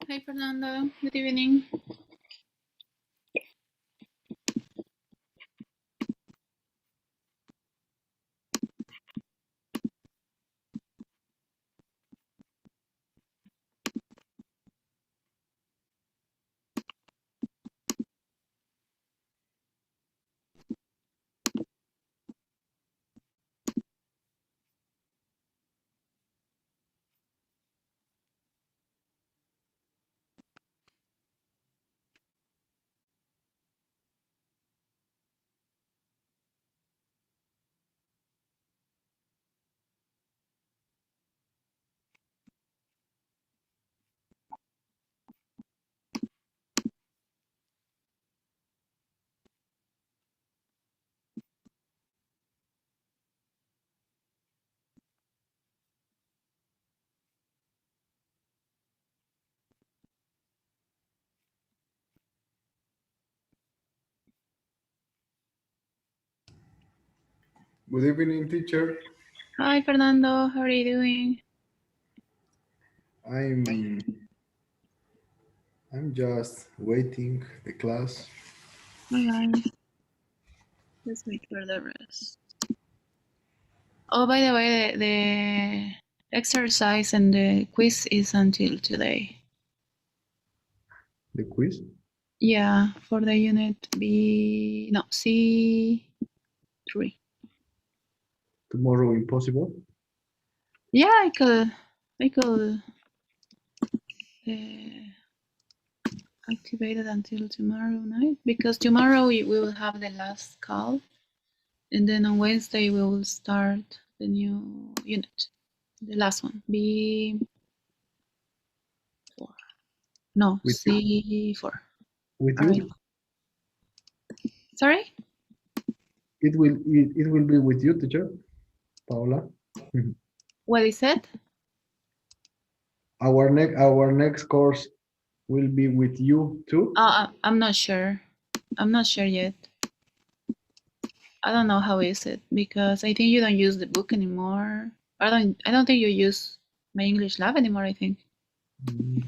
Hi, Fernando. Good evening. Good evening, teacher. Hi, Fernando. How are you doing? I'm I'm just waiting the class. Alright. Let's wait for the rest. Oh, by the way, the exercise and the quiz is until today. The quiz Yeah, for the unit B, no, C3. tomorrow impossible. Yeah, I could activate it until tomorrow night because tomorrow we will have the last call, and then on Wednesday we will start the new unit. The last one, B4. No, With you? C4. With All right. you? Sorry? It will be with you, teacher Paula. Mhm. What is it? Our next course will be with you too. I'm not sure. I'm not sure yet. I don't know how is it because I think you don't use the book anymore. I don't think you use my English lab anymore, I think. Mm,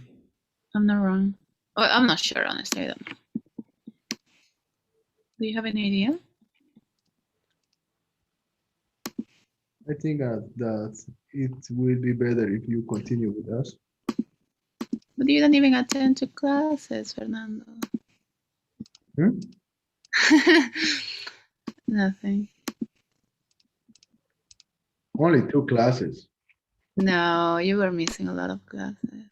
I'm not wrong. Well, I'm not sure, honestly. I don't know. Do you have any idea? I think that it will be better if you continue with us. But you don't even attend to classes, Fernando. Hmm? Nothing. Only two classes. No, you were missing a lot of classes.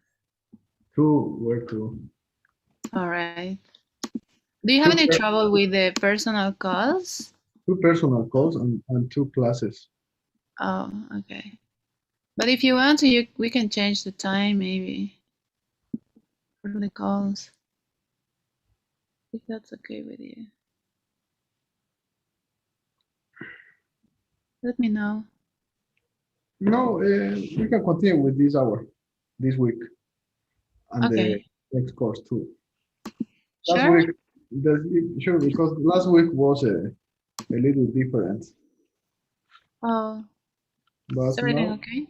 Two were two. All right. Do you have Two, any per- trouble with the personal calls? two personal calls and two classes. Oh, okay. But if you want to, we can change the time maybe for the calls, if that's okay with you. Let me know. No, we can continue with this hour, this week, and the Okay, next course too. Last sure? week, sure, because last week was a little different, Oh, is but everything now okay?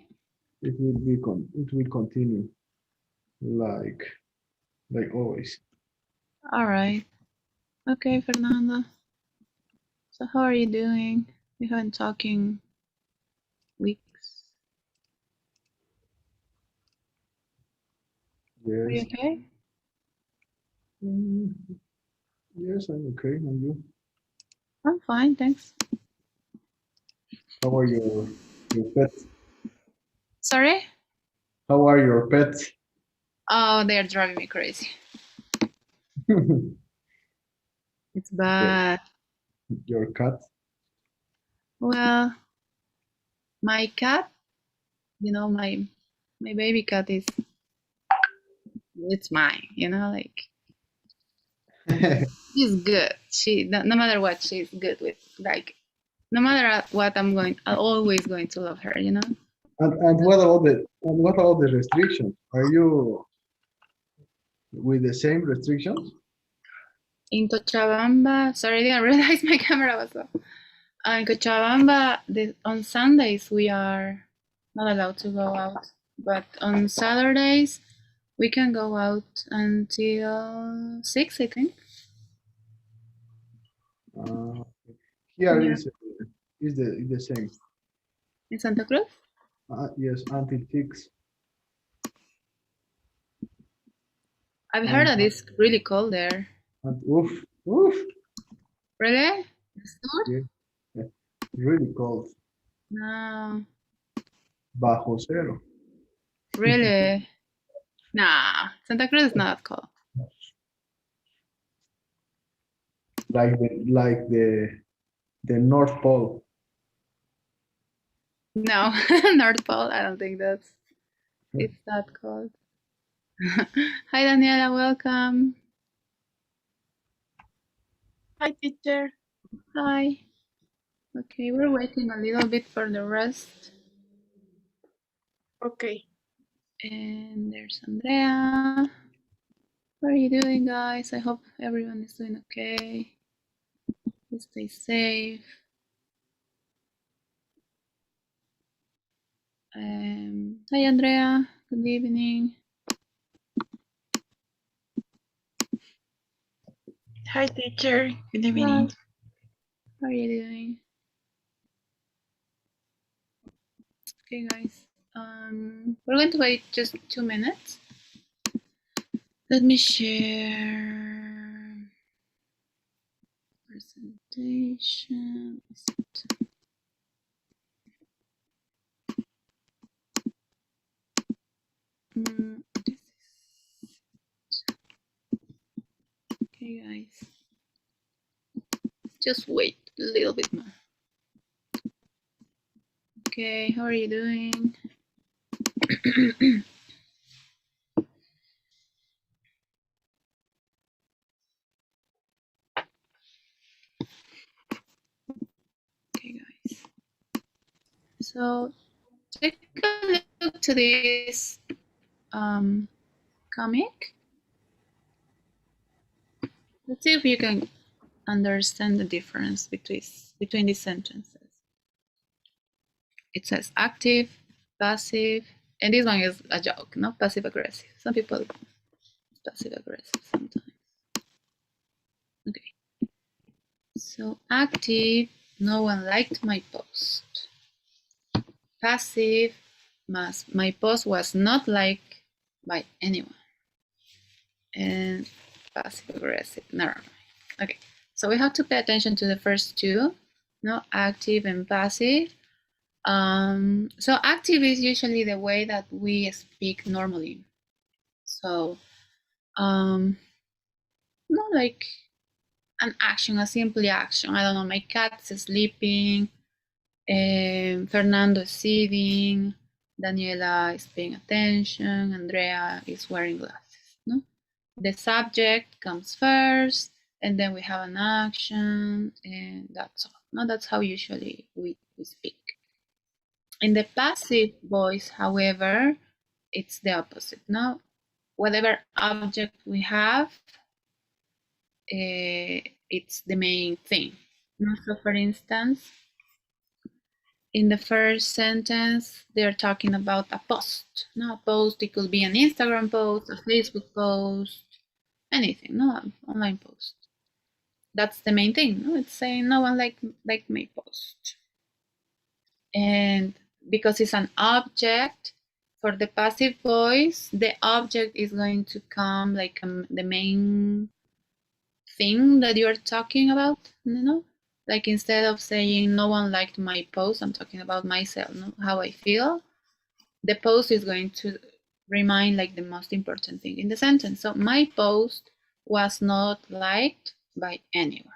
it will continue like always. All right. Okay, Fernando. So how are you doing? We haven't talking weeks. Are you Yes, okay? Mm, yes, I'm okay. And you? I'm fine, thanks. How are your pets? Sorry? How are your pets? Oh, they're driving me crazy. It's your, bad. your cat? Well, my cat, my baby cat is it's mine, like she's good. She no matter what, she's good with like no matter what I'm always going to love her. And what are all the restrictions? Are you with the same restrictions? In Cochabamba, sorry, I didn't realize my camera was off. In Cochabamba, on Sundays we are not allowed to go out, but on Saturdays We can go out until 6, I think. Here Yeah. is the same. In Santa Cruz? Yes, until 6. I've heard And, that it's really cold there. oof, oof. Really? It's not? Yeah, yeah, really cold. No. Bajo cero. Really? Nah. Santa Cruz is not cold. Like the North Pole. No. North Pole, I don't think it's that cold. Hi Daniela, welcome. Hi, teacher. Hi. Okay, we're waiting a little bit for the rest. Okay. And there's Andrea. How are you doing, guys? I hope everyone is doing okay. You stay safe. Hi, Andrea. Good evening. Hi, teacher. Good Hi. evening. How are you doing? Okay, guys. We're going to wait just 2 minutes. Let me share presentation. Okay, guys. Just wait a little bit more. Okay, how are you doing? Okay, guys. So take a look to this comic. Let's see if you can understand the difference between these sentences. It says active, passive, and this one is a joke, not passive aggressive. Some people passive aggressive sometimes. Okay. So active, no one liked my post. Passive, my post was not liked by anyone. And passive aggressive, never mind. Okay, so we have to pay attention to the first two, no, active and passive. So active is usually the way that we speak normally. So, not like an action, a simple action. I don't know, my cat's sleeping, Fernando is eating, Daniela is paying attention, Andrea is wearing glasses. No? The subject comes first, and then we have an action, and that's all. No, that's how usually we speak. In the passive voice, however, it's the opposite. No, whatever object we have, it's the main thing. So, for instance, in the first sentence, they're talking about a post. No, a post. It could be an Instagram post, a Facebook post, anything. No, an online post. That's the main thing. No, it's saying no one like my post, and because it's an object. For the passive voice, the object is going to come like the main thing that you're talking about, you know? Like instead of saying no one liked my post, I'm talking about myself, no? How I feel. The post is going to remind like the most important thing in the sentence. So my post was not liked by anyone.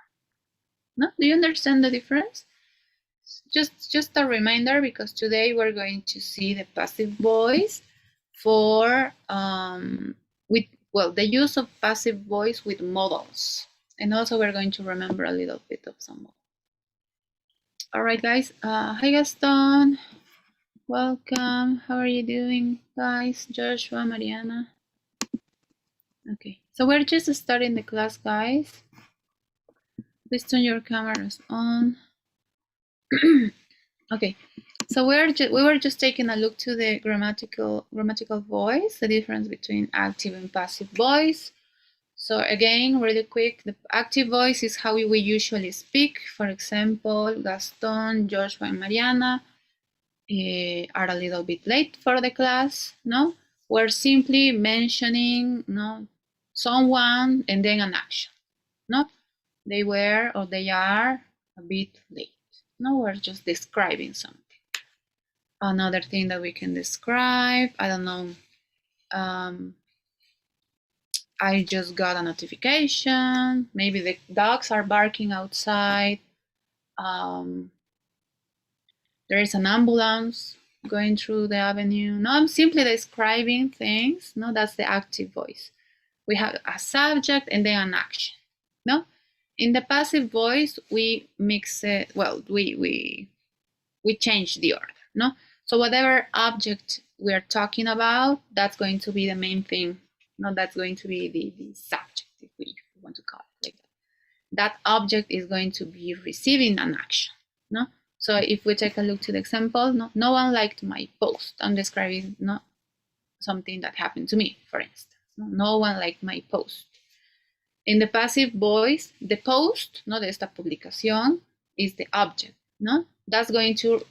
No? Do you understand the difference? Just a reminder, because today we're going to see the passive voice for with the use of passive voice with modals, and also we're going to remember a little bit of some modals. All right, guys. Hi, Gaston. Welcome. How are you doing, guys? Joshua, Mariana. Okay, so we're just starting the class, guys. Please turn your cameras on. Okay, So we were just taking a look to the grammatical voice, the difference between active and passive voice. So again, really quick, the active voice is how we usually speak. For example, Gaston, Joshua, and Mariana are a little bit late for the class. No, we're simply mentioning someone and then an action. No, they were or they are a bit late. No, we're just describing something. Another thing that we can describe, I don't know, I just got a notification. Maybe the dogs are barking outside. There is an ambulance going through the avenue. No, I'm simply describing things. No, that's the active voice. We have a subject and then an action. No, in the passive voice, we mix it. Well, we change the order. No, so whatever object we are talking about, that's going to be the main thing. No, that's going to be the subject, if we want to call it like that. That object is going to be receiving an action. No, so if we take a look to the example, no one liked my post. I'm describing something that happened to me, for instance. No one liked my post. In the passive voice, the post, de esta publicación, is the object. No, that's going to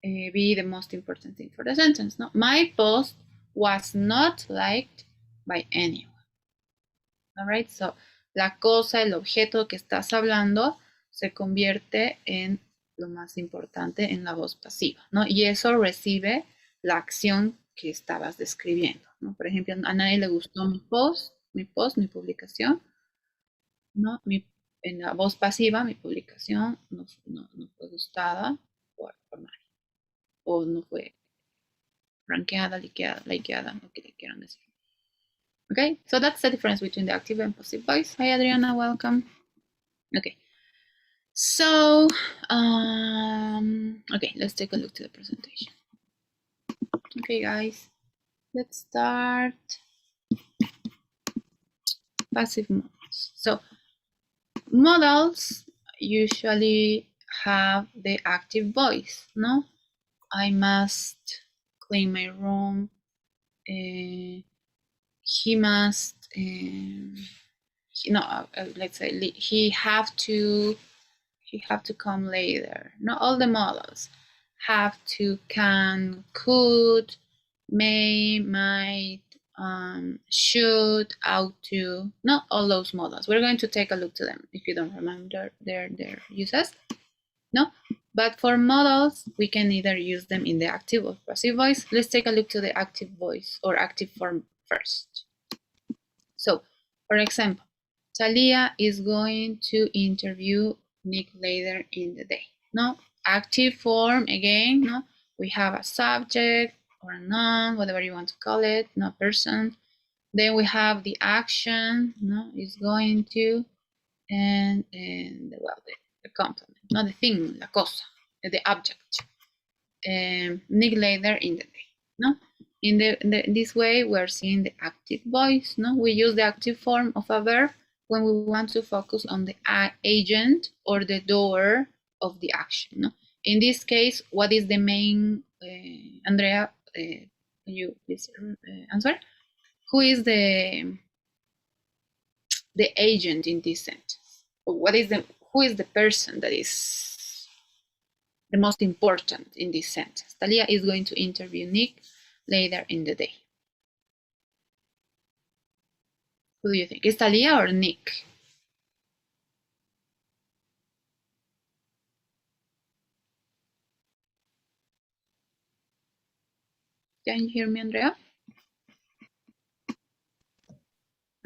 be the most important thing for the sentence. No, my post was not liked by anyone. All right, so la cosa, el objeto que estás hablando se convierte en lo más importante en la voz pasiva, ¿no? Y eso recibe la acción que estabas describiendo, ¿no? Por ejemplo, a nadie le gustó mi publicación, ¿no? En la voz pasiva, mi publicación no fue gustada por nadie, o no fue rankeada, likeada, lo que le quieran decir. Okay, so that's the difference between the active and passive voice. Hi, Adriana, welcome. Okay, so, okay, let's take a look to the presentation. Okay, guys, let's start passive modals. So, modals usually have the active voice, no? I must clean my room. He must, let's say he have to come later. Not all the modals have to, can, could, may, might, should, ought to. Not all those modals. We're going to take a look to them if you don't remember their uses. No, but for modals, we can either use them in the active or passive voice. Let's take a look to the active voice or active form first. So, for example, Talia is going to interview Nick later in the day. No, active form again. No, we have a subject or a noun, whatever you want to call it. No, person. Then we have the action. No, is going to, and the complement. Not the thing, la cosa, the object. Nick later in the day. No. In this way, we're seeing the active voice. No, we use the active form of a verb when we want to focus on the agent or the doer of the action. No? In this case, what is the main? Andrea, can you please answer? Who is the agent in this sentence? Who is the person that is the most important in this sentence? Talia is going to interview Nick later in the day. Who do you think? Is Talia or Nick? Can you hear me, Andrea?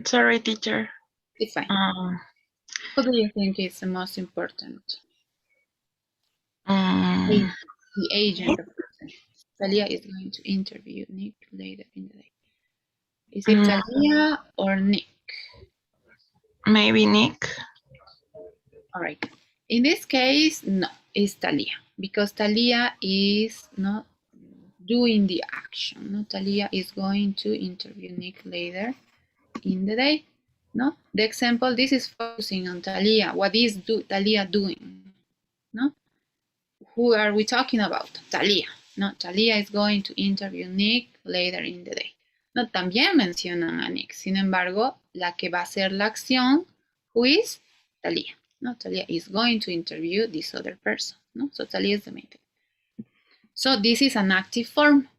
Sorry, teacher. It's fine. Who do you think is the most important? The agent of the sentence. Talia is going to interview Nick later in the day. Is it Talia or Nick? Maybe Nick. All right. In this case, no, it's Talia, because Talia is not doing the action. No, Talia is going to interview Nick later in the day. No, the example, this is focusing on Talia. What is Talia doing? No, who are we talking about? Talia. No, Talia is going to interview Nick later in the day. No, también mencionan a Nick. Sin embargo, la que va a hacer la acción, who is? Talia. No, Talia is going to interview this other person. No, so Talia is the main thing. So this is an active form.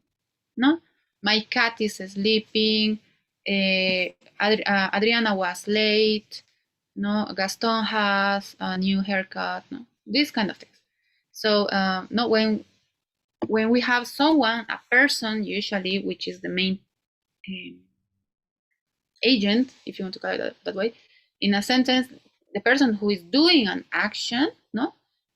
No, my cat is sleeping. Adriana was late. No, Gaston has a new haircut. No, these kind of things. So no, when we have someone, a person usually, which is the main agent, if you want to call it that way, in a sentence, the person who is doing an action, no,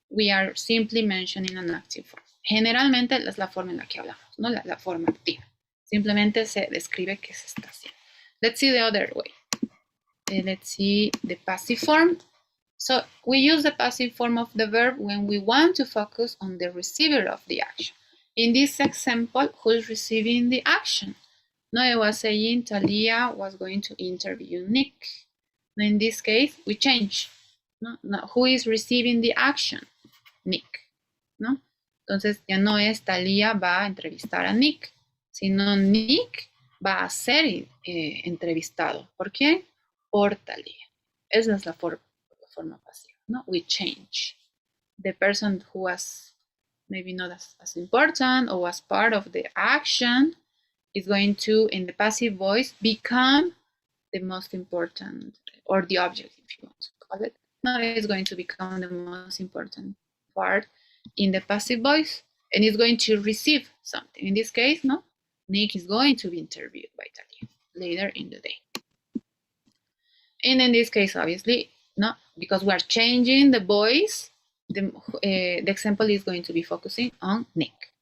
we are simply mentioning an active form. Generalmente es la forma en la que hablamos, no, la forma activa. Simplemente se describe qué se está haciendo. Let's see the other way. Let's see the passive form. So we use the passive form of the verb when we want to focus on the receiver of the action. In this example, who is receiving the action? No, I was saying Talia was going to interview Nick. In this case, we change. No, who is receiving the action? Nick. ¿No? Entonces ya no es Talia va a entrevistar a Nick, sino Nick va a ser entrevistado. ¿Por quién? Por Talia. Esa es la forma pasiva. ¿No? We change. The person who was maybe not as important or was part of the action is going to, in the passive voice, become the most important, or the object, if you want to call it. No, it's going to become the most important part in the passive voice, and it's going to receive something. In this case, no, Nick is going to be interviewed by Talia later in the day. And in this case, obviously, no, because we are changing the voice, the example is going to be focusing on Nick.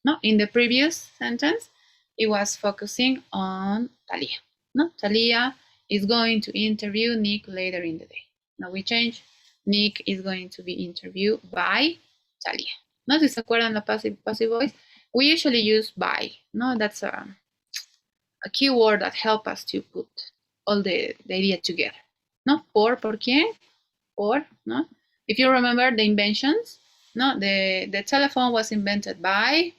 No, in the previous sentence, it was focusing on Talia. No, Talia is going to interview Nick later in the day. Now we change. Nick is going to be interviewed by Talia. No, si se acuerdan la passive voice, we usually use by. No, that's a keyword that helps us to put all the idea together. No, por quién? Por, no? If you remember the inventions, no, the telephone was invented by,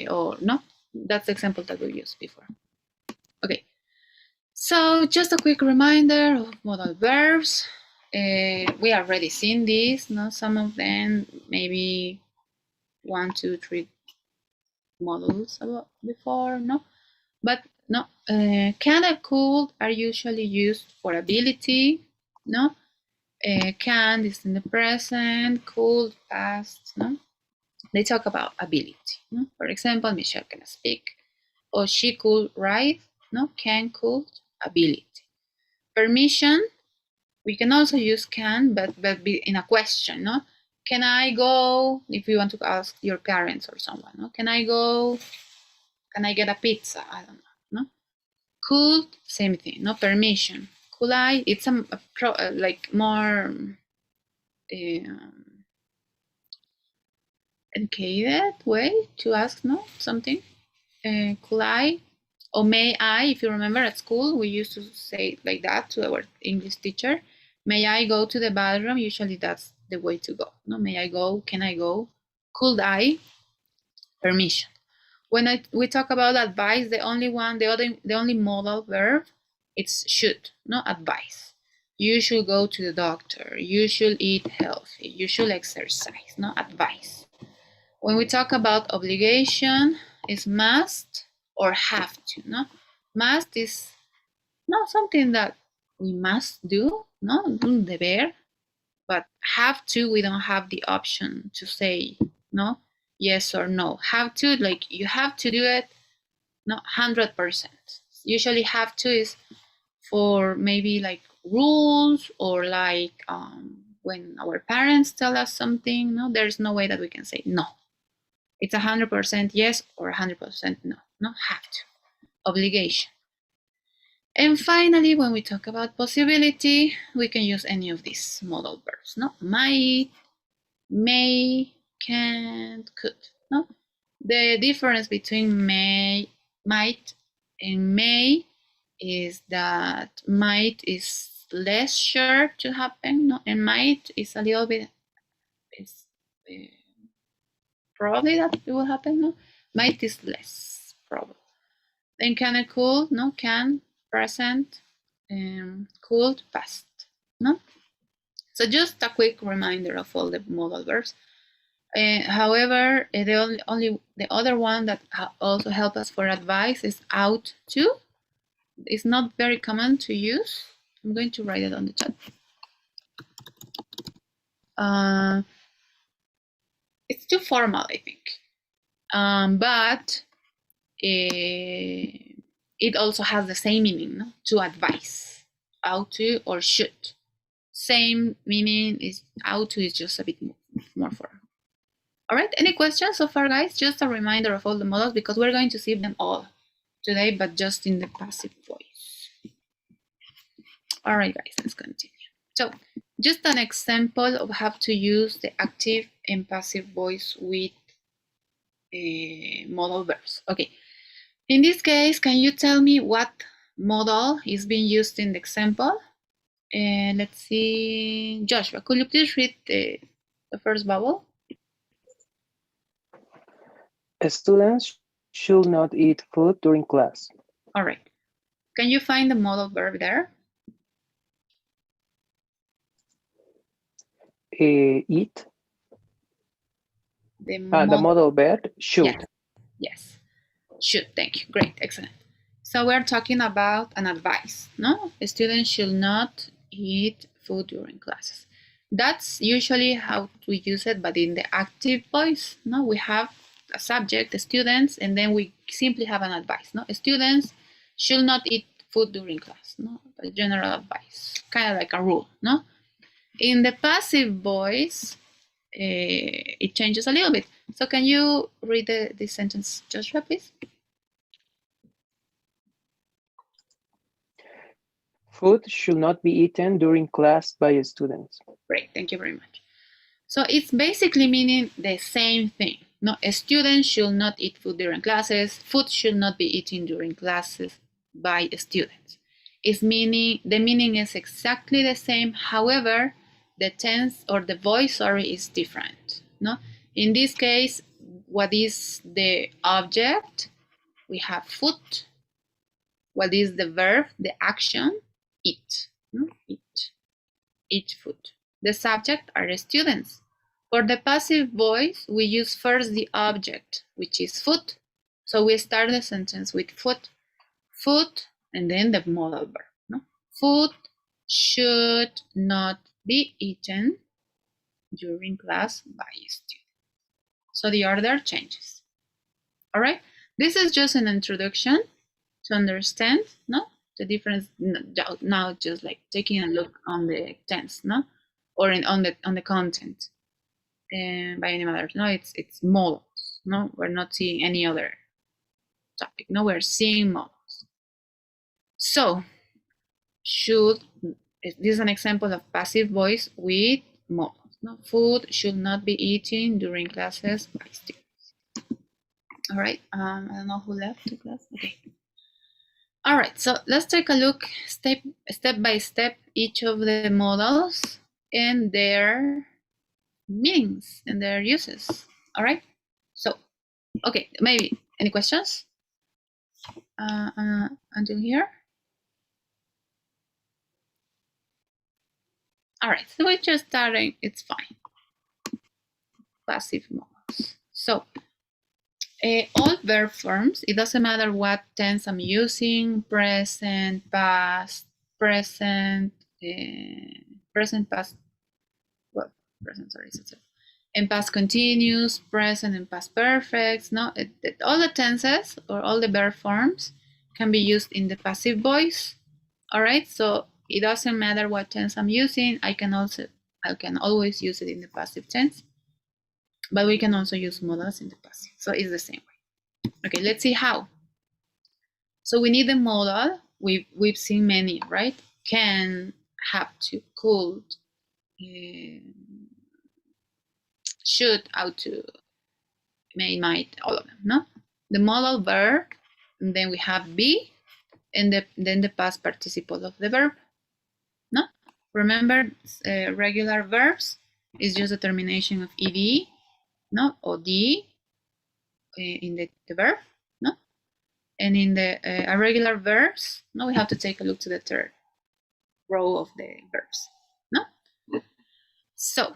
or no, that's the example that we used before. Okay, so just a quick reminder of modal verbs. We already seen these, no? Some of them, maybe 1, 2, 3 models before, no? But no, can and could are usually used for ability, no? Can is in the present, could past, no? They talk about ability, no? For example, Michelle can speak, or she could write, no? Can, could, ability. Permission, we can also use can, but be in a question, no? Can I go, if you want to ask your parents or someone, no? Can I go, can I get a pizza? I don't know, no? Could, same thing, no? Permission. Could I, it's like more educated way to ask, no? Something. Could I, or may I, if you remember at school, we used to say like that to our English teacher. May I go to the bathroom? Usually that's the way to go. No, may I go? Can I go? Could I? Permission. When we talk about advice, the only modal verb, it's should, not advice. You should go to the doctor. You should eat healthy. You should exercise, not advice. When we talk about obligation, it's must or have to, no? Must is not something that we must do, no? Un deber. But have to, we don't have the option to say, no, yes or no. Have to, like you have to do it, not 100%. Usually have to is for maybe like rules, or like when our parents tell us something, no, there's no way that we can say no. It's 100% yes or 100% no, no, have to. Obligation. And finally, when we talk about possibility, we can use any of these modal verbs, no? Might, may, can, could, no? The difference between might, and may is that might is less sure to happen, no? And might is a little bit, it's probably that it will happen. No, might is less probable. Then can and cool. No, can present, cooled past. No. So just a quick reminder of all the modal verbs. However, the other one that also help us for advice is out to. It's not very common to use. I'm going to write it on the chat. It's too formal, I think. But it also has the same meaning, no? To advise, out to or should. Same meaning is out to is just a bit more formal. All right, any questions so far, guys? Just a reminder of all the models because we're going to see them all today, but just in the passive voice. All right, guys, let's continue. So just an example of how to use the active and passive voice with modal verbs. Okay, in this case, can you tell me what modal is being used in the example? And let's see, Joshua, could you please read the first bubble? Students should not eat food during class. All right. Can you find the modal verb there? Eat. The modal verb should. Yes. Should. Thank you. Great. Excellent. So we're talking about an advice. No, a student should not eat food during classes. That's usually how we use it, but in the active voice, no, we have a subject, the students, and then we simply have an advice. No, students should not eat food during class. No, a general advice, kind of like a rule. No, in the passive voice, it changes a little bit. So can you read the sentence, Joshua, please? Food should not be eaten during class by students. Great, thank you very much. So it's basically meaning the same thing. No, a student should not eat food during classes. Food should not be eaten during classes by students. The meaning is exactly the same. However, the tense or the voice, is different. No, in this case, what is the object? We have food. What is the verb? The action, eat. No, eat food. The subject are the students. For the passive voice, we use first the object, which is food. So we start the sentence with food, and then the modal verb. No? Food should not be eaten during class by students. So the order changes. All right. This is just an introduction to understand, no, the difference. Now, just like taking a look on the tense, no, or on the content. By any matter, no, it's modals. No, we're not seeing any other topic. No, we're seeing modals. So, this is an example of passive voice with modals. No, food should not be eaten during classes by students. All right. I don't know who left the class. Okay. All right. So let's take a look step by step each of the modals and their meanings and their uses. All right. So, okay, maybe any questions until here? All right, so we're just starting. It's fine. Passive modals. So, all verb forms. It doesn't matter what tense I'm using: present, past, present, past. Well, present. Sorry, and past continuous, present, and past perfects. No, all the tenses or all the verb forms can be used in the passive voice. All right, so it doesn't matter what tense I'm using. I can always use it in the passive tense, but we can also use modals in the passive. So it's the same way. Okay, let's see how. So we need a modal. We've seen many, right? Can, have to, could, should, ought to, may, might, all of them, no? The modal verb, and then we have be, and then the past participle of the verb, no? Remember, regular verbs is just a termination of ed, no, or D in the verb, no, and in the irregular verbs, no, we have to take a look to the third row of the verbs, no. So,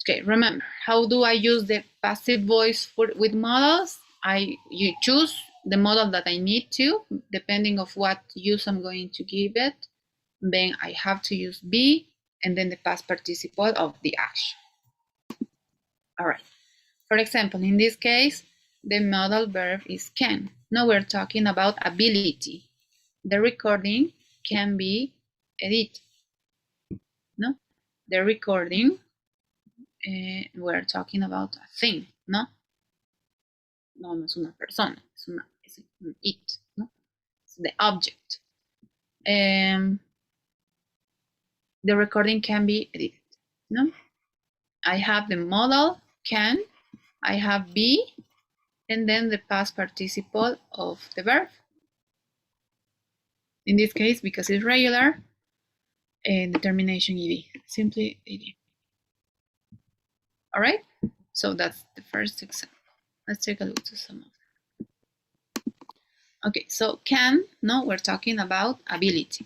okay, remember, how do I use the passive voice with modals? You choose the model that I need to, depending of what use I'm going to give it. Then I have to use be and then the past participle of the action. All right. For example, in this case, the modal verb is can. Now we're talking about ability. The recording can be edited. No, the recording. We're talking about a thing, ¿no? No, no es una persona, es un it, ¿no? It's the object. The recording can be edited, ¿no? I have the modal, can, I have be, and then the past participle of the verb. In this case, because it's regular, and the termination ed, simply ed. All right, so that's the first example. Let's take a look to some of them. Okay, so can, no, we're talking about ability.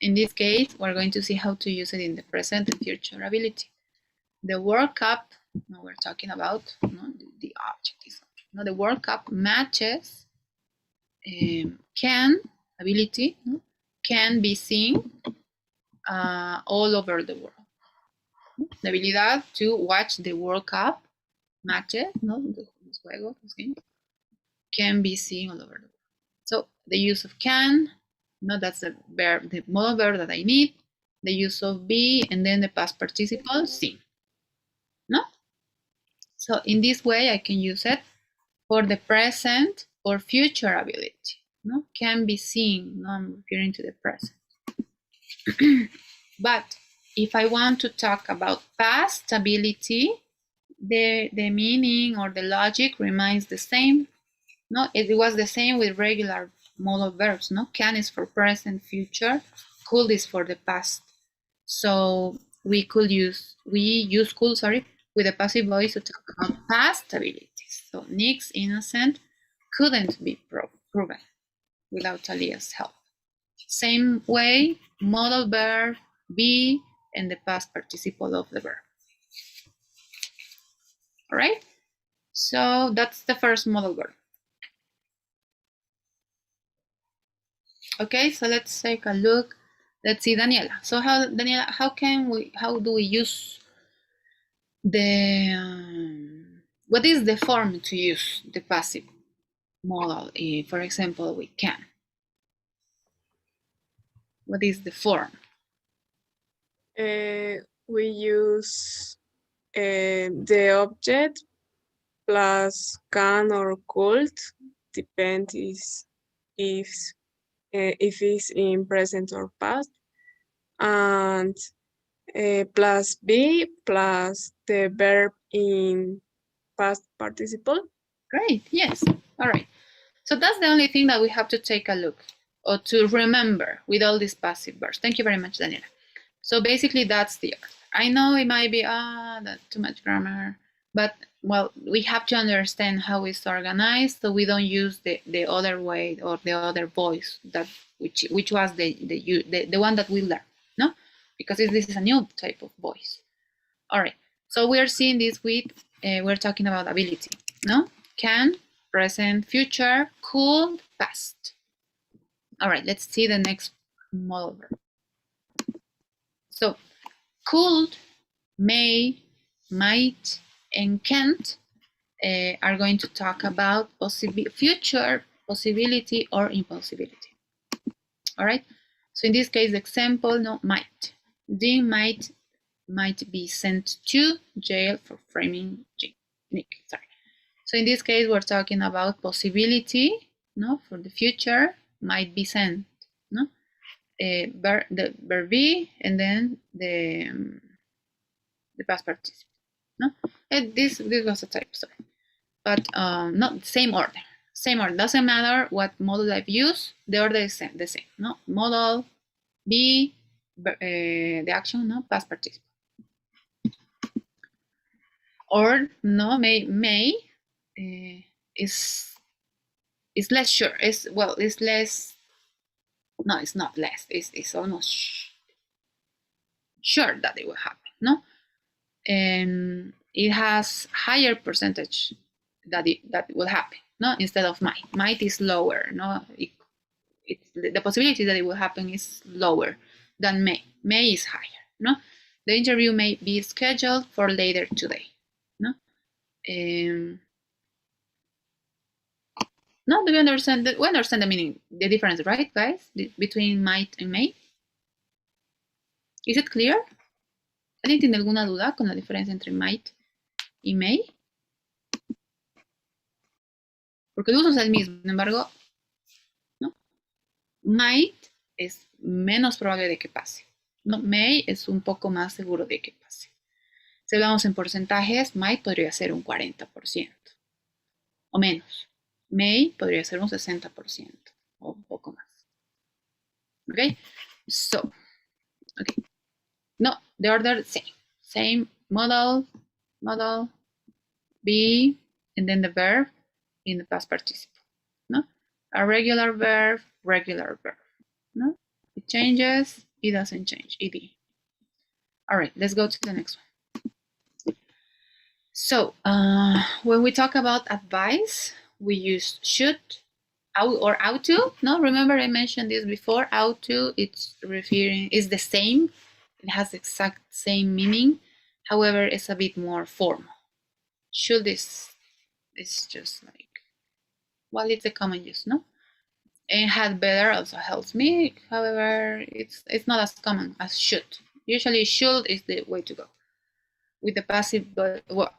In this case, we're going to see how to use it in the present and future ability. The World Cup, no, we're talking about the object. No, the World Cup matches can, ability, no, can be seen all over the world. La habilidad to watch the World Cup matches, no, los juegos, los games, can be seen all over the world. So the use of can, no, that's the verb, the modal verb that I need. The use of be, and then the past participle, seen. No? So in this way, I can use it for the present or future ability. No, can be seen. No, I'm referring to the present. But if I want to talk about past ability, the meaning or the logic remains the same. No, it was the same with regular modal verbs. No, can is for present, future. Could is for the past. So we use could, with a passive voice to talk about past abilities. So Nick's innocent couldn't be proven without Talia's help. Same way, modal verb, be, and the past participle of the verb. All right, so that's the first modal verb. Okay, so let's take a look. Let's see, Daniela. So Daniela, how do we use the, what is the form to use the passive modal? For example, we can. What is the form? We use the object plus can or could, depends if it's in present or past, and plus be plus the verb in past participle. Great, yes, all right. So that's the only thing that we have to take a look or to remember with all these passive verbs. Thank you very much, Daniela. So basically that's the order. I know it might be, that's too much grammar, but well, we have to understand how it's organized so we don't use the other way or the other voice that which was the one that we learned, no? Because this is a new type of voice. All right, so we're seeing this with, we're talking about ability, no? Can, present, future, could, past. All right, let's see the next modal verb. So could, may, might, and can't are going to talk about future possibility or impossibility. All right. So in this case, the example, no, might. Dean might be sent to jail for framing Nick. Sorry. So in this case, we're talking about possibility, no, for the future, might be sent, no, the verb be, and then the past participle, no. And this was a type, sorry, but not same order. Same order. Doesn't matter what model I've used. The order is the same. No, modal, be, the action, no, past participle. Or no, may is less sure. It's less. No, it's not less. It's almost sure that it will happen. No, and it has higher percentage that it will happen. No, instead of might. Might is lower. No, it's the possibility that it will happen is lower than may. May is higher. No, the interview may be scheduled for later today. No, no, do you understand? We understand the meaning, the difference, right, guys, between might and may? Is it clear? ¿Alguien tiene alguna duda con la diferencia entre might y may? Porque el uso es el mismo, sin embargo, ¿no? Might es menos probable de que pase. No, may es un poco más seguro de que pase. Si hablamos en porcentajes, might podría ser un 40% o menos. May podría ser un 60% o un poco más. Okay, so, okay. No, the order same modal, be, and then the verb in the past participle. No, a regular verb. No, it changes, it doesn't change. Ed. All right, let's go to the next one. So when we talk about advice, we use should or ought to. No, remember I mentioned this before. Ought to, it's the same. It has the exact same meaning. However, it's a bit more formal. Should is just like, well, it's a common use, no? And had better also helps me. However, it's not as common as should. Usually should is the way to go. With the passive, but well,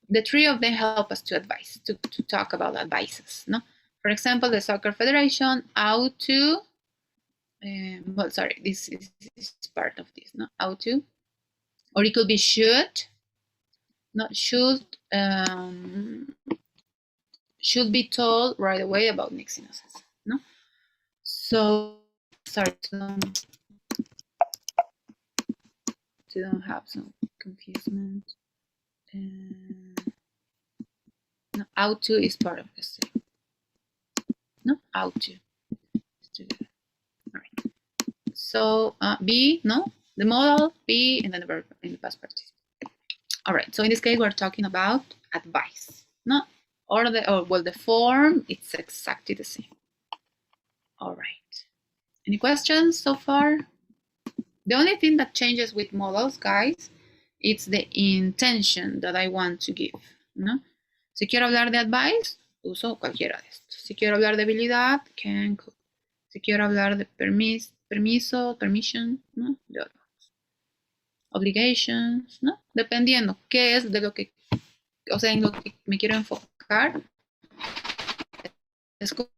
the three of them help us to advise, to talk about advices, no? For example, the Soccer Federation ought to, well, sorry, this is part of this, no? Ought to, or it could be should, not should, should be told right away about mixed innocence, no? So, sorry to don't have some confusion. No, ought to is part of the same. No, ought to. All right. So be, no, the modal, be, and then the verb in the past participle. All right. So in this case, we're talking about advice. No, or the form, it's exactly the same. All right. Any questions so far? The only thing that changes with modals, guys, it's the intention that I want to give, ¿no? Si quiero hablar de advice, uso cualquiera de estos. Si quiero hablar de habilidad, can, could. Si quiero hablar de permission, ¿no? De otros. Obligations, ¿no? Dependiendo qué es de lo que, o sea, en lo que me quiero enfocar, escojo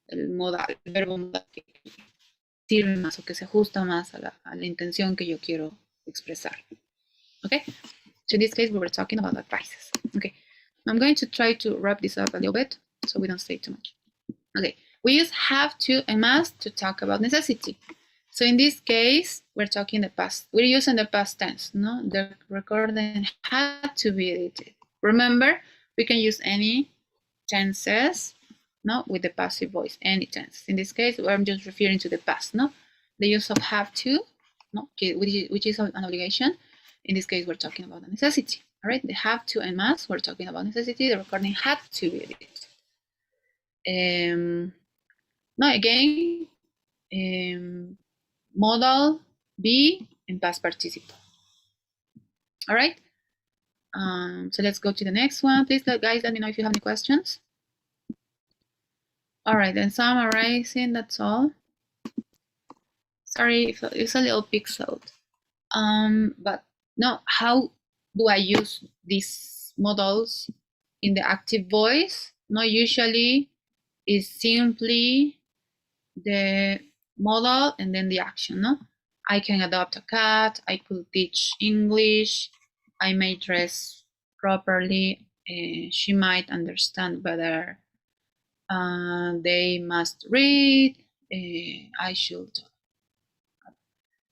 el modal, el verbo modal que sirve más o que se ajusta más a la intención que yo quiero expresar. Okay, so in this case we were talking about advices. Okay, I'm going to try to wrap this up a little bit so we don't say too much. Okay, we use have to and must to talk about necessity. So in this case we're talking the past, we're using the past tense, no? The recording had to be edited. Remember, we can use any tenses, no, with the passive voice, any tense. In this case, I'm just referring to the past, no? The use of have to, no, which is an obligation. In this case, we're talking about a necessity. All right, the have to and must, we're talking about necessity. The recording had to be edited. No, again, modal, be, and past participle. All right. So let's go to the next one. Please, guys, let me know if you have any questions. All right, then summarizing, that's all. Sorry if it's a little pixeled. But no, how do I use these modals in the active voice? No, usually it's simply the modal and then the action, no? I can adopt a cat, I could teach English, I may dress properly, she might understand better. They must read, I should.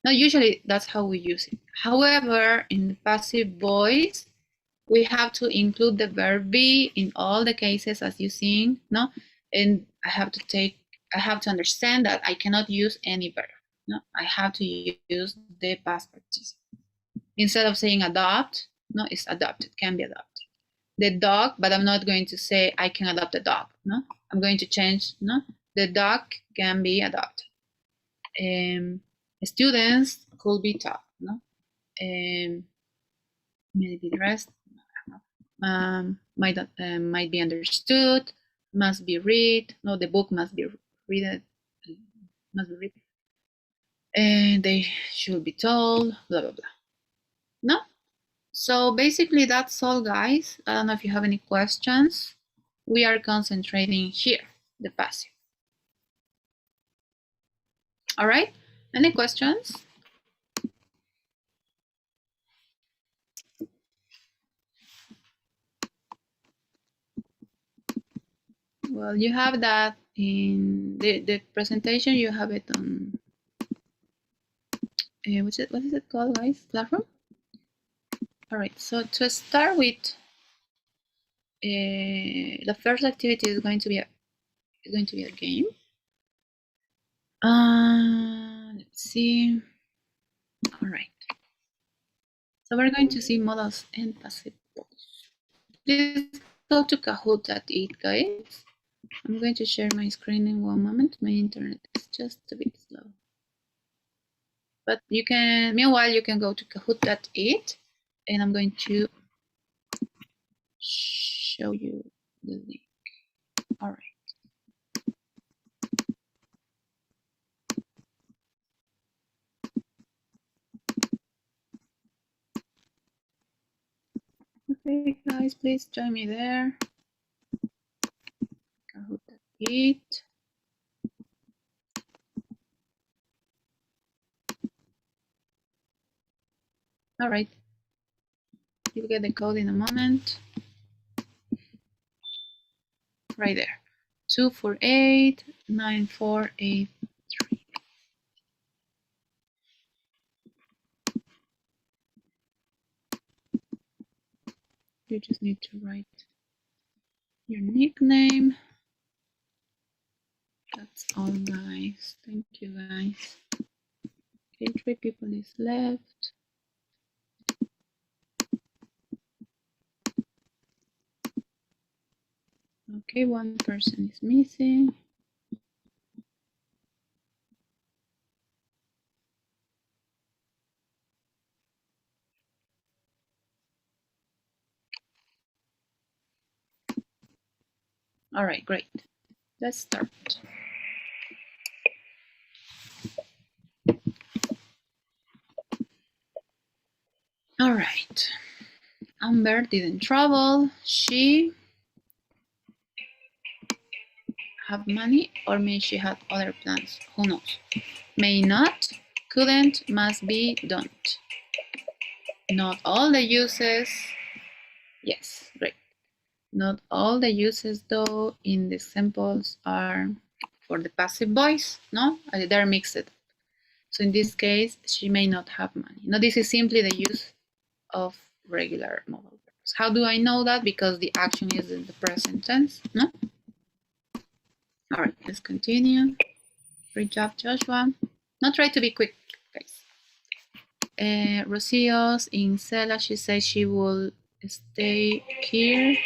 Now, usually that's how we use it. However, in the passive voice, we have to include the verb be in all the cases as you seen, no? And I have to understand that I cannot use any verb, no? I have to use the past participle. Instead of saying adopt, no, it's adopted, can be adopted. The dog, but I'm not going to say I can adopt a dog, no? I'm going to change, no? The dog can be adopted. Students could be taught, no? Maybe the rest might be understood, must be read. No, the book must be read. Must be read. And they should be told. Blah blah blah. No. So basically, that's all, guys. I don't know if you have any questions. We are concentrating here, the passive. All right. Any questions? Well, you have that in the presentation. You have it on what is it called, guys? Classroom. All right. So to start with, the first activity is going to be a game. Let's see. All right. So we're going to see modals and passive voice. Please go to Kahoot.it, guys. I'm going to share my screen in one moment. My internet is just a bit slow. But you can, meanwhile, you can go to Kahoot.it, and I'm going to show you the link. All right. Okay, guys, please join me there. Kahoot.it. All right. You'll get the code in a moment. Right there. 248-9483. You just need to write your nickname. That's all, guys. Thank you, guys. Okay, 3 people is left. Okay, 1 person is missing. All right, great. Let's start. All right. Amber didn't travel. She have money, or may she had other plans. Who knows? May not, couldn't, must be, don't. Not all the uses. Yes, great. Not all the uses, though, in the examples are for the passive voice. No, they're mixed. So in this case, she may not have money. Now, this is simply the use of regular modal verbs. How do I know that? Because the action is in the present tense. No. All right, let's continue. Great job, Joshua. Now try to be quick, guys. Rocio's in Cela, she says she will stay here.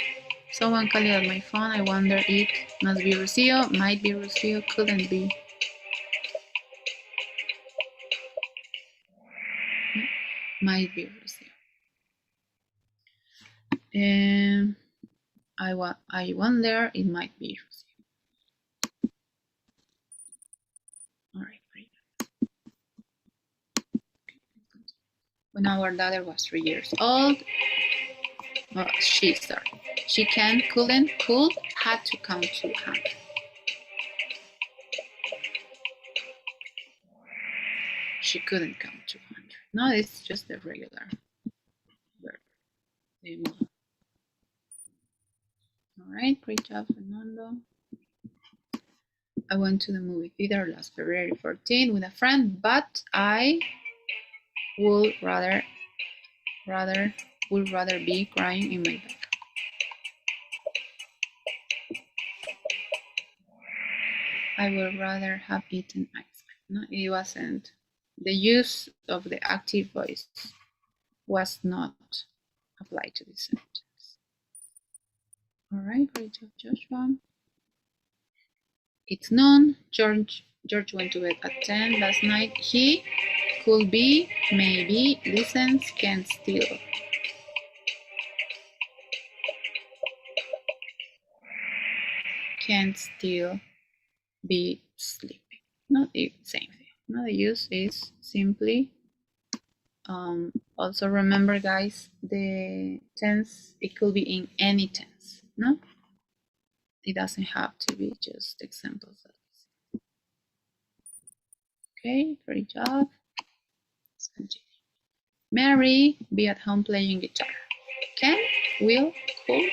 Someone calling on my phone. I wonder it must be Rocio, might be Rocio, couldn't be. Might be Rocio. I wonder it might be Rocio. All right, great. When our daughter was 3 years old, she can, couldn't, could, had to come to hand. She couldn't come to hand. No, it's just the regular verb. All right, great job, Fernando. I went to the movie theater last February 14 with a friend, but I would rather would rather be crying in my bed. I would rather have eaten ice cream. No, it wasn't. The use of the active voice was not applied to this sentence. All right, great job, Joshua. It's noon. George went to bed at 10 last night. He could be, maybe, listens, can still. Can still be sleeping. Not the same thing. No, the use is simply. Also remember, guys, the tense, it could be in any tense. No, it doesn't have to be just examples. Okay, great job. Let's continue. Mary, be at home playing guitar. Can, will, could.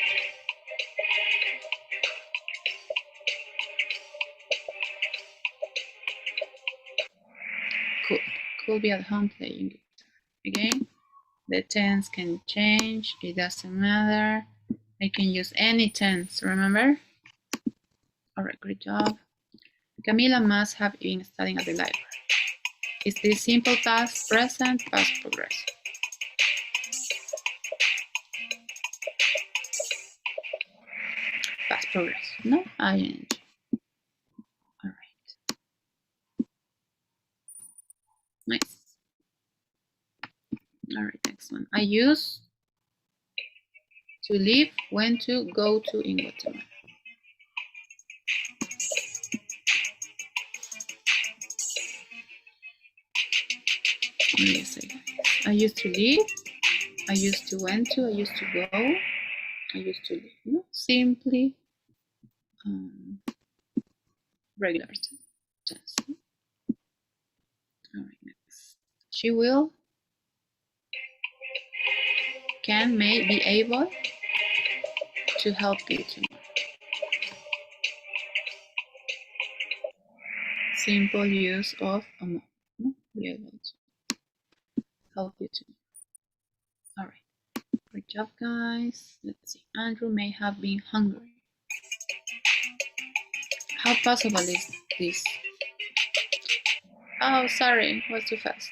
Could be at home playing guitar. Again, the tense can change. It doesn't matter. I can use any tense, remember? All right, great job. Camila must have been studying at the library. Is this simple past, present, past progressive? Past progressive, no? ing. All right. Nice. All right, next one. I use to leave, when to, go to in Guatemala. Yes, I used to leave, I used to went to, I used to go, I used to leave. No, simply regular tense. All right, next. She will, can, may, be able to help you tomorrow. Simple use of a more. No? Be able to help you tomorrow. All right, great job, guys. Let's see. Andrew may have been hungry. How possible is this? Oh, sorry, was too fast.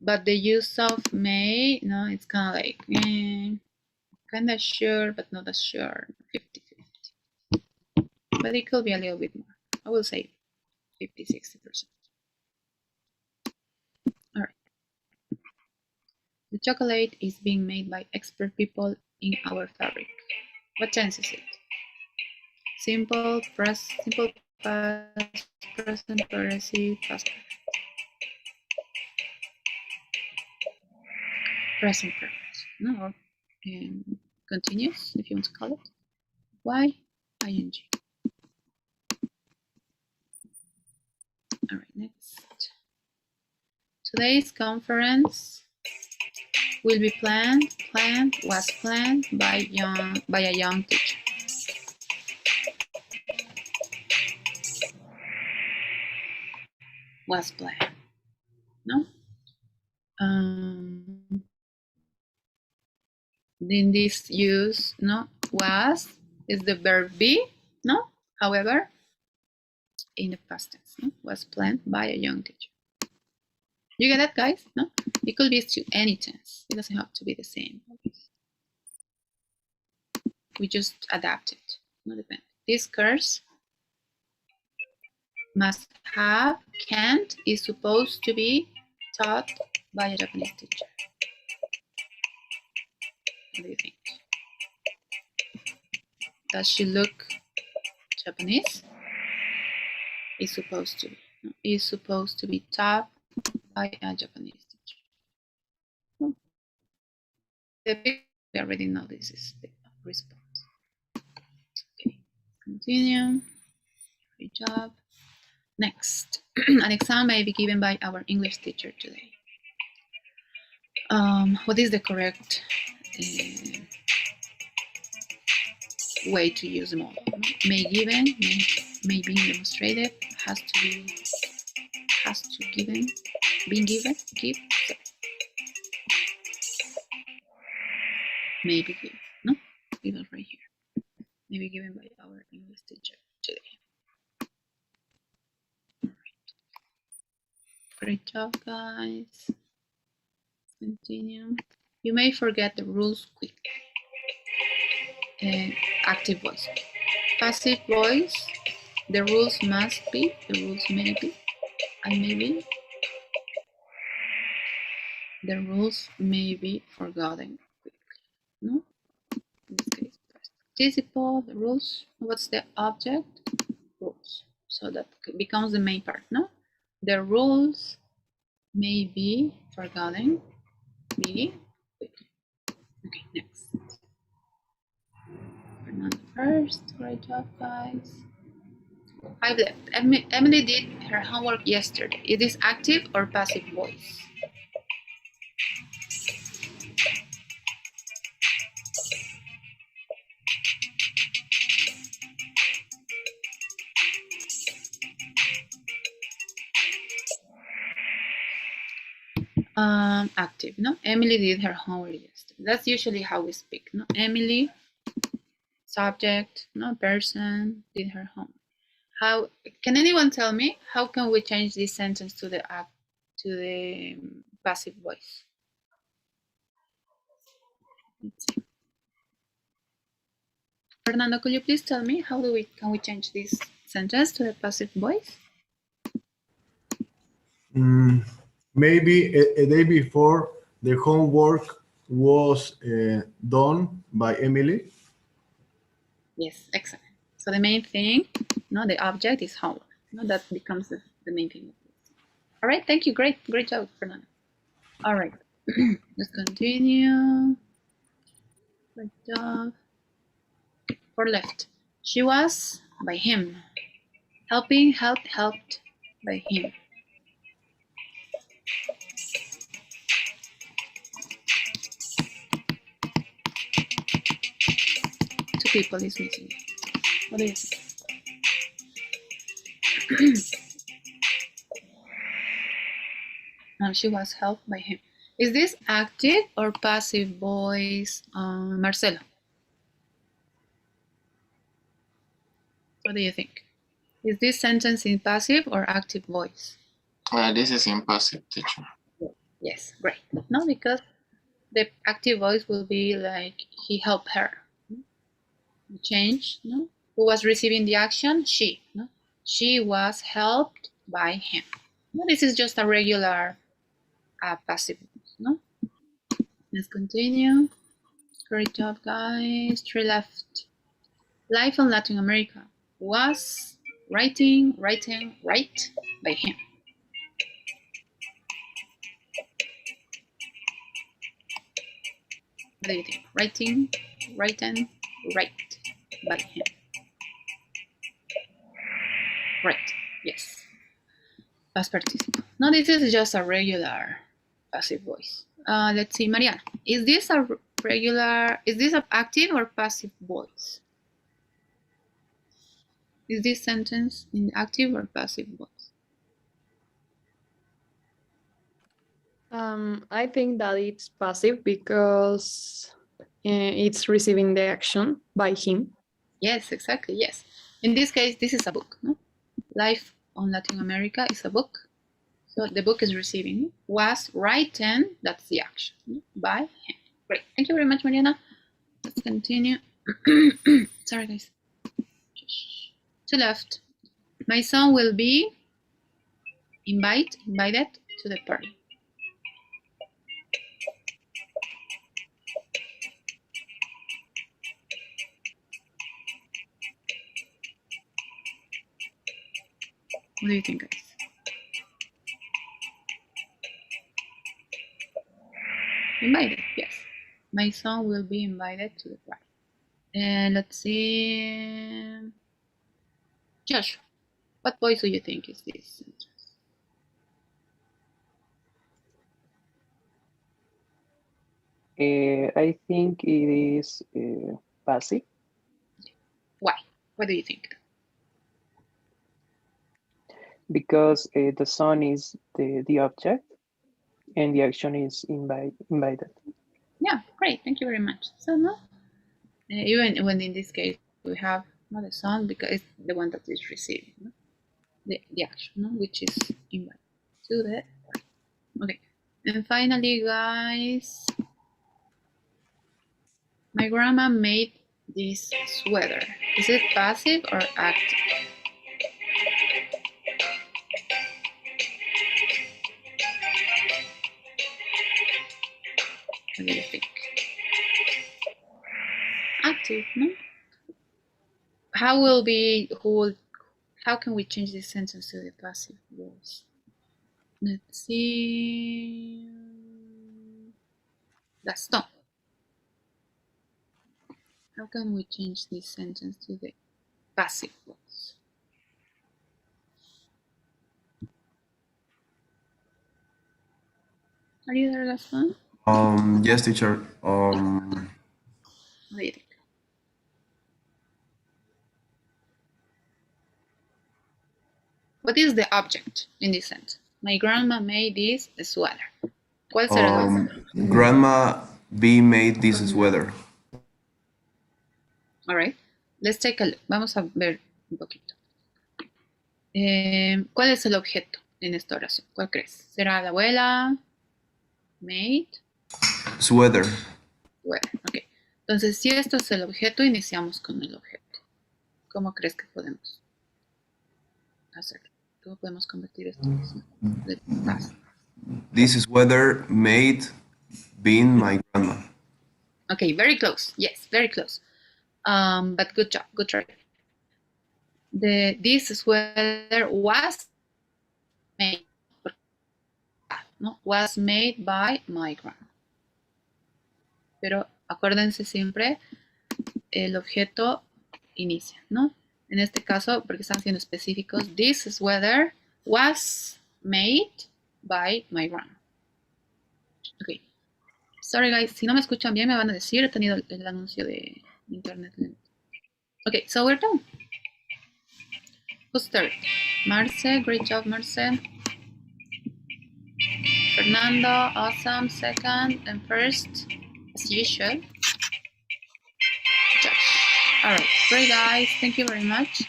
But the use of may, no, it's kind of like kind of sure, but not as sure, 50-50. But it could be a little bit more. I will say 50-60%. All right. The chocolate is being made by expert people in our fabric. What tense is it? Simple, simple past, present, progressive, past. Present perfect. No, continuous, if you want to call it. Why? ing. All right, next. Today's conference will be was planned by a young teacher. Was planned. No? In this use, no, was is the verb be, no? However, in the past tense, no? Was planned by a young teacher. You get that, guys? No? It could be to any tense. It doesn't have to be the same. We just adapt it. No depend. This course must have, can't, is supposed to be taught by a Japanese teacher. What do you think? Does she look Japanese? Is supposed to be. No, is supposed to be taught by a Japanese teacher. No. We already know this is the response. Okay, continue. Good job. Next, an exam may be given by our English teacher today. What is the correct way to use the model? May given, may be demonstrated, has to given, being given, give. Sorry. Maybe given, no? Given right here. Maybe given by our English teacher today. Great job, guys. Continue. You may forget the rules quickly. Active voice. Passive voice, the rules must be, the rules may be, and maybe the rules may be forgotten quickly. No? In this case, participle, the rules. What's the object? Rules. So that becomes the main part, no? The rules may be forgotten, maybe quickly. Okay, next. Fernando first. Great job, guys. 5 left. Emily did her homework yesterday. It is active or passive voice? Active, no? Emily did her homework yesterday. That's usually how we speak, no? Emily, subject, no? Person, did her homework. How can anyone tell me how can we change this sentence to the passive voice? Let's see. Fernando, could you please tell me how can we change this sentence to the passive voice? Maybe a day before the homework was done by Emily. Yes, excellent. So the main thing, no, the object is homework. No, that becomes the main thing. All right, thank you. Great job, Fernando. All right, let's continue. Good job. For left, she was by him. Helping, helped by him. Two people is missing. What do you think? She was helped by him. Is this active or passive voice, Marcelo? What do you think? Is this sentence in passive or active voice? This is in passive, teacher. Yes, great. No, because the active voice will be like he helped her. Change, no? Who was receiving the action? She. No? She was helped by him. No, this is just a regular passive voice. No? Let's continue. Great job, guys. 3 left. Life in Latin America was writing, right by him. What do you think? Writing, right by him. Right, yes. Past participle. No, this is just a regular passive voice. Let's see, Mariana. Is this an active or passive voice? Is this sentence in active or passive voice? I think that it's passive because it's receiving the action by him. Yes, exactly, yes. In this case, this is a book. No? Life on Latin America is a book. So the book is receiving. Was written, that's the action, by him. Great, thank you very much, Mariana. Let's continue. Sorry, guys. To left. My son will be invited to the party. What do you think, guys? Invited, yes. My son will be invited to the party. And let's see. Joshua, what voice do you think is this sentence? I think it is passive Why? What do you think? because the son is the object and the action is invited. Yeah, great. Thank you very much. So no, even when in this case we have not the son because it's the one that is receiving, no? The action, no? Which is invited to the party. Okay. And finally, guys, my grandma made this sweater. Is it passive or active? What do you think? Active, no? How will be who? How can we change this sentence to the passive voice? Let's see. Gaston. How can we change this sentence to the passive voice? Are you there, Gaston? Yes, teacher. What do you think? What is the object in this sentence? My grandma made this sweater. ¿Cuál será el objeto? Grandma B made this sweater. All right. Let's take a look. Vamos a ver un poquito. ¿Cuál es el objeto en esta oración? ¿Cuál crees? ¿Será la abuela? Made? Sweater. Bueno, ok. Entonces, si esto es el objeto, iniciamos con el objeto. ¿Cómo crees que podemos hacerlo? ¿Cómo podemos convertir esto de past? This sweater made been my grandma. Okay, very close. Yes, very close. But good job. Good try. This sweater was made. No, was made by my grandma. Pero acuérdense siempre, el objeto inicia, ¿no? En este caso, porque están siendo específicos, this sweater was made by my grandma. Ok. Sorry guys, si no me escuchan bien me van a decir, he tenido el anuncio de internet lento. Ok, so we're done. Who's third? Marce, great job Marce. Fernando, awesome, second, and first, as usual, Josh. All right, great guys, thank you very much.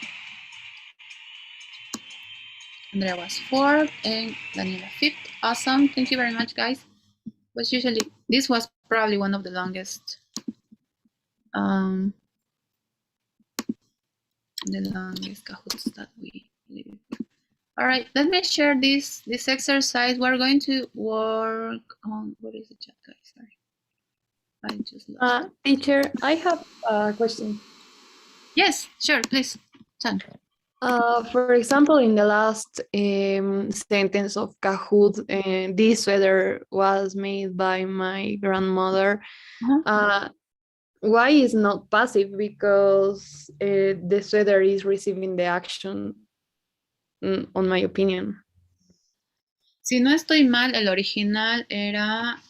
Andrea was fourth and Daniela fifth. Awesome, thank you very much guys. This was probably one of the longest Kahoots that we did. All right, let me share this exercise. We're going to work on, what is the chat guys? Sorry, I just lost it. Teacher, I have a question. Yes, sure, please. Chan. For example, in the last sentence of Kahoot, this sweater was made by my grandmother. Why is not passive? Because the sweater is receiving the action, on my opinion. Si no estoy mal, el original era...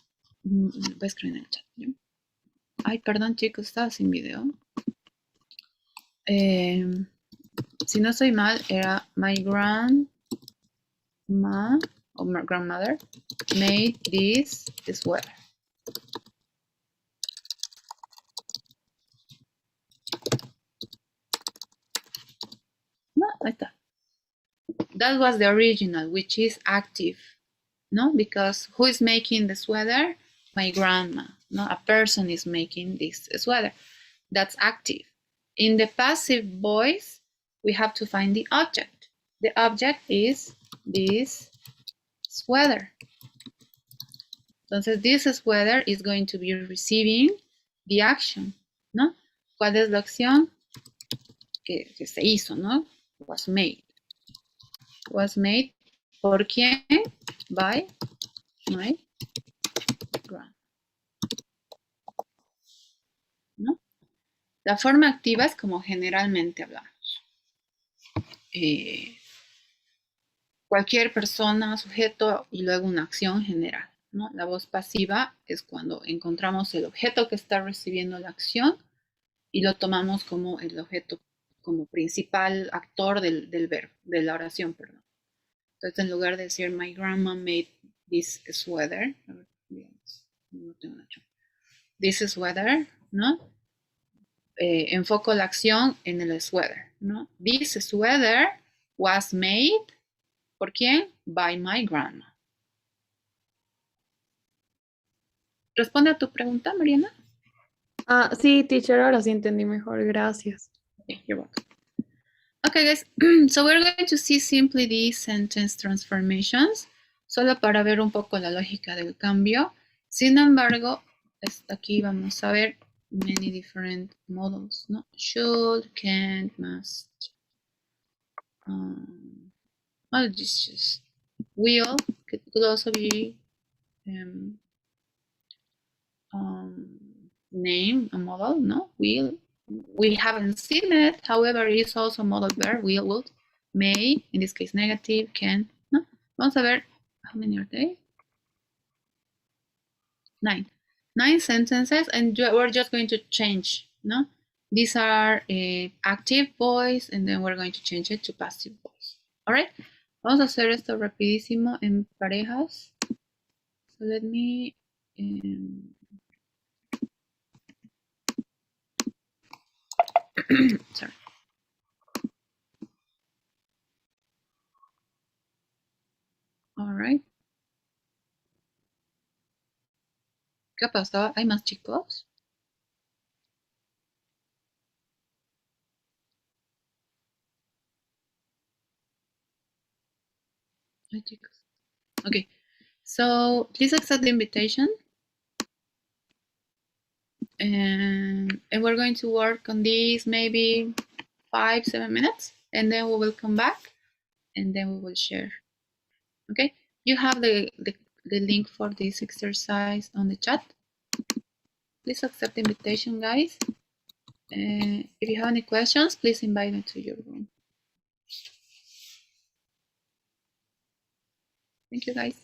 Voy a escribir en el chat. ¿Sí? Ay, perdón chicos, estaba sin video. Si no estoy mal, era my grandma or my grandmother made this sweater. No, ahí está. That was the original, which is active, no? Because who is making the sweater? My grandma, no? A person is making this sweater. That's active. In the passive voice, we have to find the object. The object is this sweater. Entonces, this sweater is going to be receiving the action, ¿no? ¿Cuál es la acción? Que se hizo, ¿no? Was made. Was made ¿por quién? By my grandma. ¿No? La forma activa es como generalmente hablamos. Cualquier persona, sujeto y luego una acción general, ¿no? La voz pasiva es cuando encontramos el objeto que está recibiendo la acción y lo tomamos como el objeto, como principal actor del verbo, de la oración, perdón. Entonces, en lugar de decir, my grandma made this sweater, a ver, no tengo una chapa. this is weather, ¿no? Enfoco la acción en el sweater, ¿no? This sweater was made, ¿por quién? By my grandma. ¿Responde a tu pregunta, Mariana? Sí, teacher, ahora sí entendí mejor, gracias. Okay, you're welcome. Okay, guys, so we're going to see simply these sentence transformations, solo para ver un poco la lógica del cambio. Sin embargo, aquí vamos a ver many different models, ¿no? Should, can't, must. Well, this just will could also be name a model, no? Will. We haven't seen it, however, it is also model verb, will, would, may, in this case negative, can, no? Vamos a ver, how many are they? 9. 9 sentences, and we're just going to change, no? These are active voice, and then we're going to change it to passive voice. All right? Vamos a hacer esto rapidísimo en parejas. So let me... sorry. All right. ¿Qué pasó? ¿Hay más chicos? Hay chicos. Okay. So please accept the invitation. And we're going to work on this maybe 5-7 minutes, and then we will come back and then we will share. Okay, you have the link for this exercise on the chat. Please accept the invitation, guys. If you have any questions, please invite me to your room. Thank you, guys.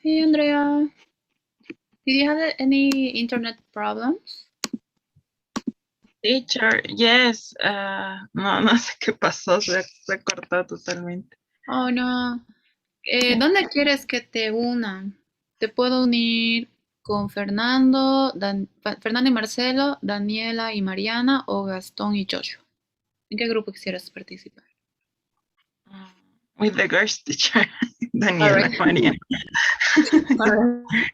Hey, Andrea. Did you have any internet problems? Teacher, yes. No, no sé qué pasó, se cortó totalmente. Oh, no. ¿Dónde quieres que te una? Te puedo unir con Fernando, Fernando y Marcelo, Daniela y Mariana o Gastón y Joshua. ¿En qué grupo quisieras participar? With the girls, teacher. All Daniela, right. María. All right.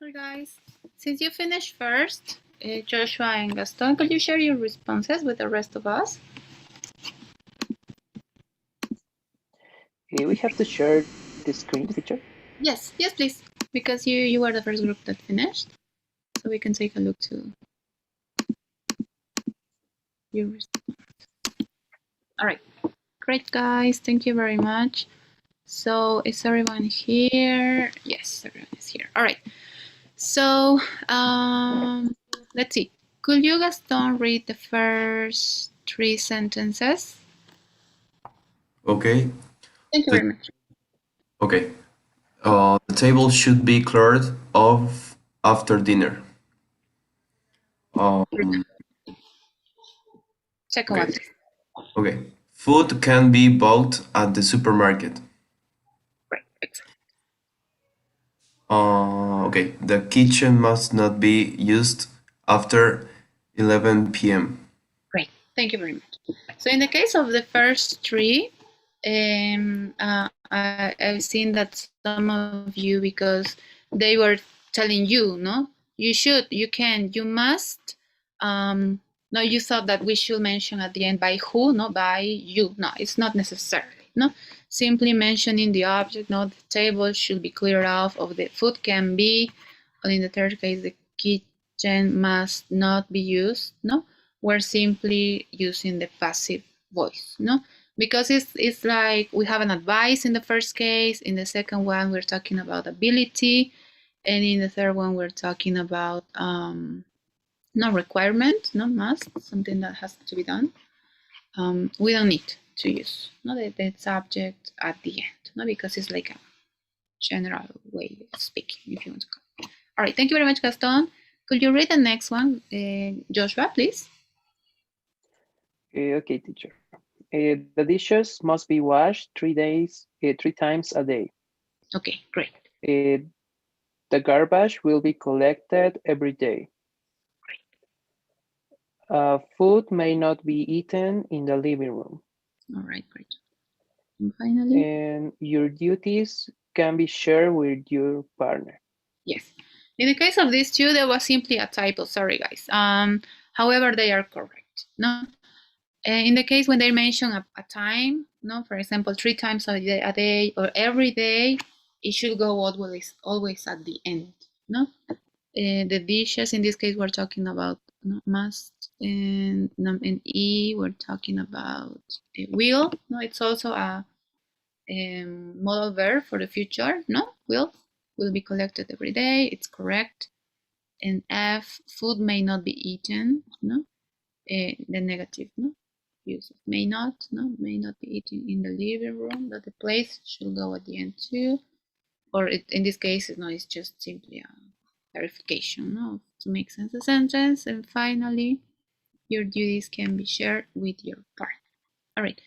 Okay, guys, since you finished first, Joshua and Gaston, could you share your responses with the rest of us? We have to share the screen, teacher. Yes, yes, please, because you were the first group that finished, so we can take a look to your response. All right, great, guys, thank you very much. So is everyone here? Yes, everyone is here. All right. So let's see. Could you, Gaston, read the first 3 sentences? Okay. Thank you The, very much. okay. The table should be cleared of after dinner. Second one, Okay. please. Okay. Food can be bought at the supermarket. Great, excellent. Okay. The kitchen must not be used after 11 p.m. Great, thank you very much. So in the case of the first 3, I've seen that some of you, because they were telling you, no, you should, you can, you must. No, you thought that we should mention at the end by who, no, by you. No, it's not necessarily. No, simply mentioning the object. No, the table should be cleared off, of the food can be, and in the third case, the kitchen must not be used. No, we're simply using the passive voice. No, because it's like we have an advice in the first case. In the second one, we're talking about ability, and in the third one, we're talking about no requirement, no must, something that has to be done. We don't need to use no the subject at the end, no, because it's like a general way of speaking, if you want to call it. All right, thank you very much, Gaston. Could you read the next one, Joshua, please? Okay, teacher. The dishes must be washed 3 times a day. Okay, great. The garbage will be collected every day. Food may not be eaten in the living room. All right, great. And finally, And your duties can be shared with your partner. yes. In the case of these 2, there was simply a typo. Sorry, guys. However, they are correct. No. In the case when they mention a time, no, for example, 3 times a day or every day, it should go always at the end. No. The dishes, in this case, we're talking about no, must, and in E, we're talking about will. No, it's also a modal verb for the future. No, will be collected every day. It's correct. And F, food may not be eaten. No, the negative. No, use of may not. No, may not be eaten in the living room. But the place should go at the end too. Or in this case, no, it's just simply a clarification, no, to make sense of the sentence. And finally, your duties can be shared with your partner. All right.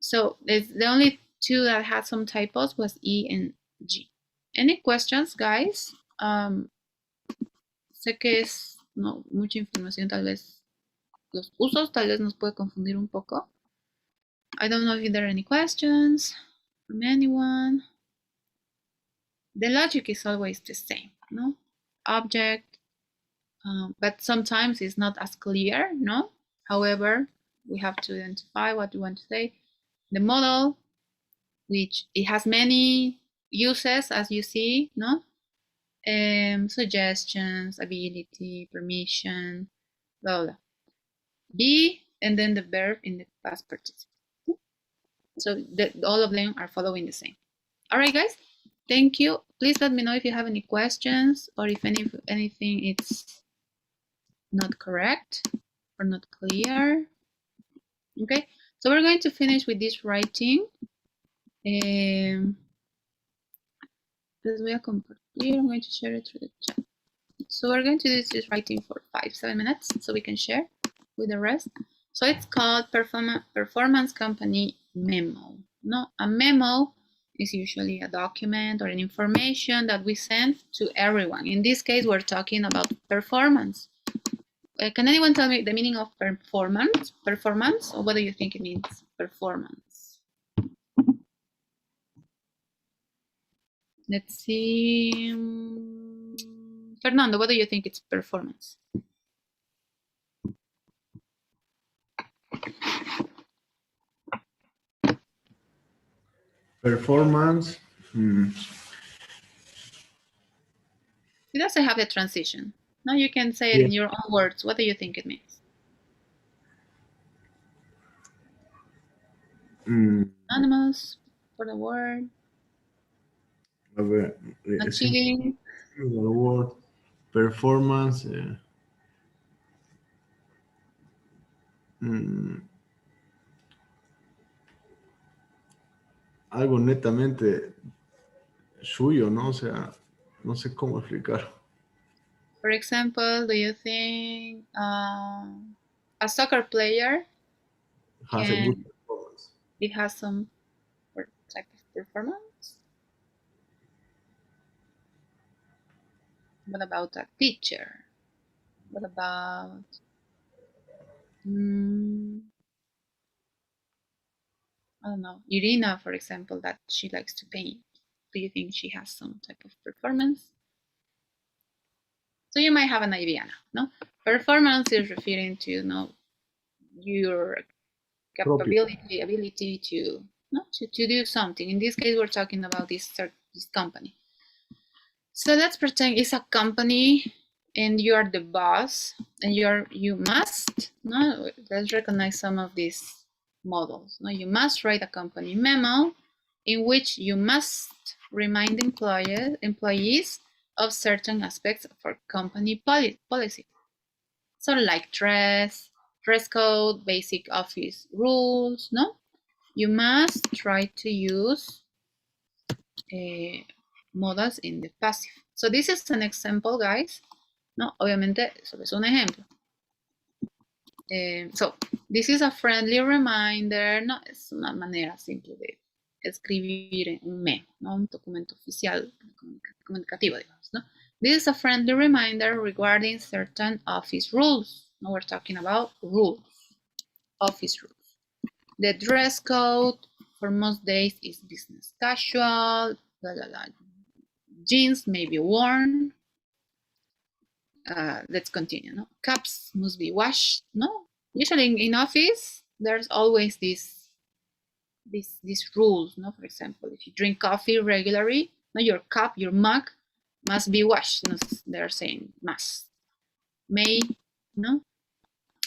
So the only 2 that had some typos was E and G. Any questions, guys? Sé que es no, mucha información, tal vez los usos tal vez nos puede confundir un poco. I don't know if there are any questions from anyone. The logic is always the same, no? Object, but sometimes it's not as clear, no? However, we have to identify what we want to say. The modal, which it has many uses, as you see, no? Suggestions, ability, permission, blah, blah. Be, and then the verb in the past participle. So all of them are following the same. All right, guys, thank you. Please let me know if you have any questions or if anything it's not correct or not clear. Okay, so we're going to finish with this writing. Les voy a compartir. I'm going to share it through the chat. So we're going to do this writing for 5-7 minutes so we can share with the rest. So it's called performance company memo. No, a memo is usually a document or an information that we send to everyone. In this case, we're talking about performance. Can anyone tell me the meaning of performance? Performance, or what do you think it means? Performance. Let's see. Fernando, what do you think it's performance? Performance. It doesn't have the transition. Now you can say it Yeah. in your own words. What do you think it means? Anonymous for the word. A ver, Not cheating. the word performance. Algo netamente suyo, ¿no? O sea, no sé cómo explicar. For example, do you think a soccer player Has a good performance. it has some type of performance? What about a teacher? What about I don't know, Irina, for example, that she likes to paint. Do you think she has some type of performance? So you might have an idea now, no? Performance is referring to, your capability, ability to, to do something. In this case, we're talking about this company. So let's pretend it's a company and you are the boss and you must, let's recognize some of these models. You must write a company memo in which you must remind employees of certain aspects of our company policy. So like dress code, basic office rules, You must try to use modals in the passive. So this is an example, guys. Obviamente, solo es un ejemplo. So, this is a friendly reminder, es una manera simple de escribir un memo, un documento oficial comunicativo, digamos, This is a friendly reminder regarding certain office rules. Now we're talking about rules, office rules. The dress code for most days is business casual, blah, blah, blah. Jeans may be worn. Let's continue. Cups must be washed. Usually in office, there's always these rules. For example, if you drink coffee regularly, your cup, your mug must be washed. They're saying must. May,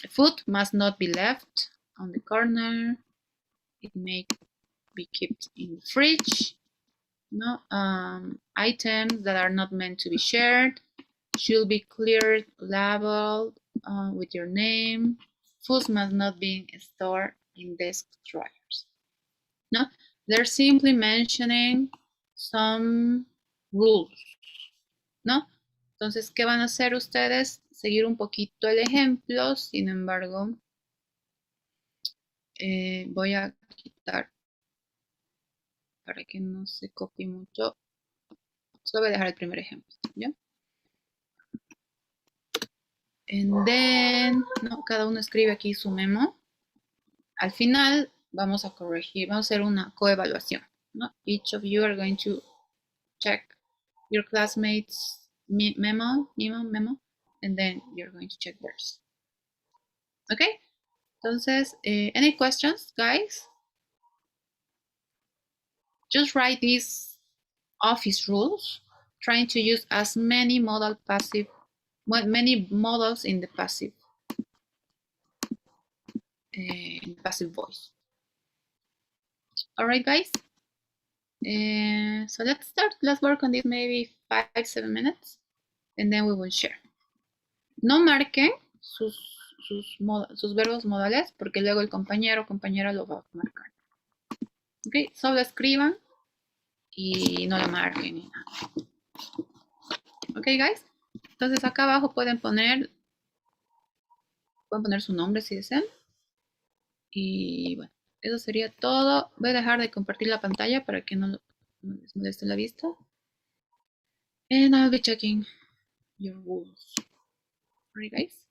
food must not be left on the corner. It may be kept in the fridge. Items that are not meant to be shared should be cleared, labeled with your name. Foods must not be stored in desk drawers. They're simply mentioning some rules. Entonces, ¿qué van a hacer ustedes? Seguir un poquito el ejemplo. Sin embargo, voy a quitar para que no se copie mucho. Solo voy a dejar el primer ejemplo, ¿ya? And then, cada uno escribe aquí su memo. Al final, vamos a corregir, vamos a hacer una coevaluación, Each of you are going to check your classmates' memo, and then you're going to check theirs. Okay? Entonces, any questions, guys? Just write these office rules, trying to use as many modals in the passive voice. All right, guys. So let's start. Let's work on this maybe 5-7 minutes, and then we will share. No marquen sus verbos modales porque luego el compañero o compañera lo va a marcar. Ok, solo escriban y no lo marquen ni nada. Ok, guys. Entonces acá abajo pueden poner su nombre si desean. Y bueno, eso sería todo. Voy a dejar de compartir la pantalla para que no les moleste la vista. And I'll be checking your rules. Alright, guys.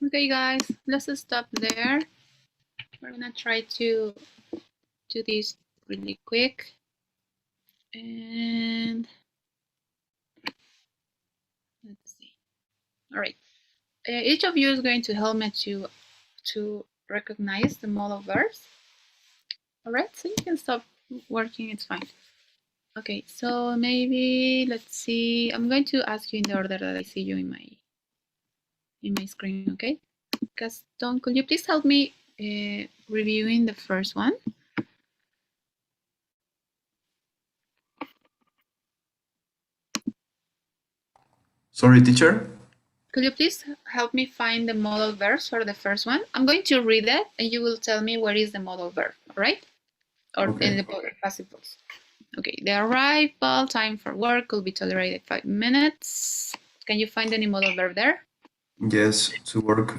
Okay, guys, let's stop there. We're gonna try to do this really quick. And let's see. All right. Each of you is going to help me to recognize the modal verbs. All right, so you can stop working, it's fine. Okay, so maybe let's see. I'm going to ask you in the order that I see you in my screen, okay? Gaston, could you please help me reviewing the first one? Sorry, teacher? Could you please help me find the modal verbs for the first one? I'm going to read it and you will tell me where is the modal verb, all right? Or Okay. in the passive voice. Okay, the arrival time for work could be tolerated 5 minutes. Can you find any modal verb there? Yes, to work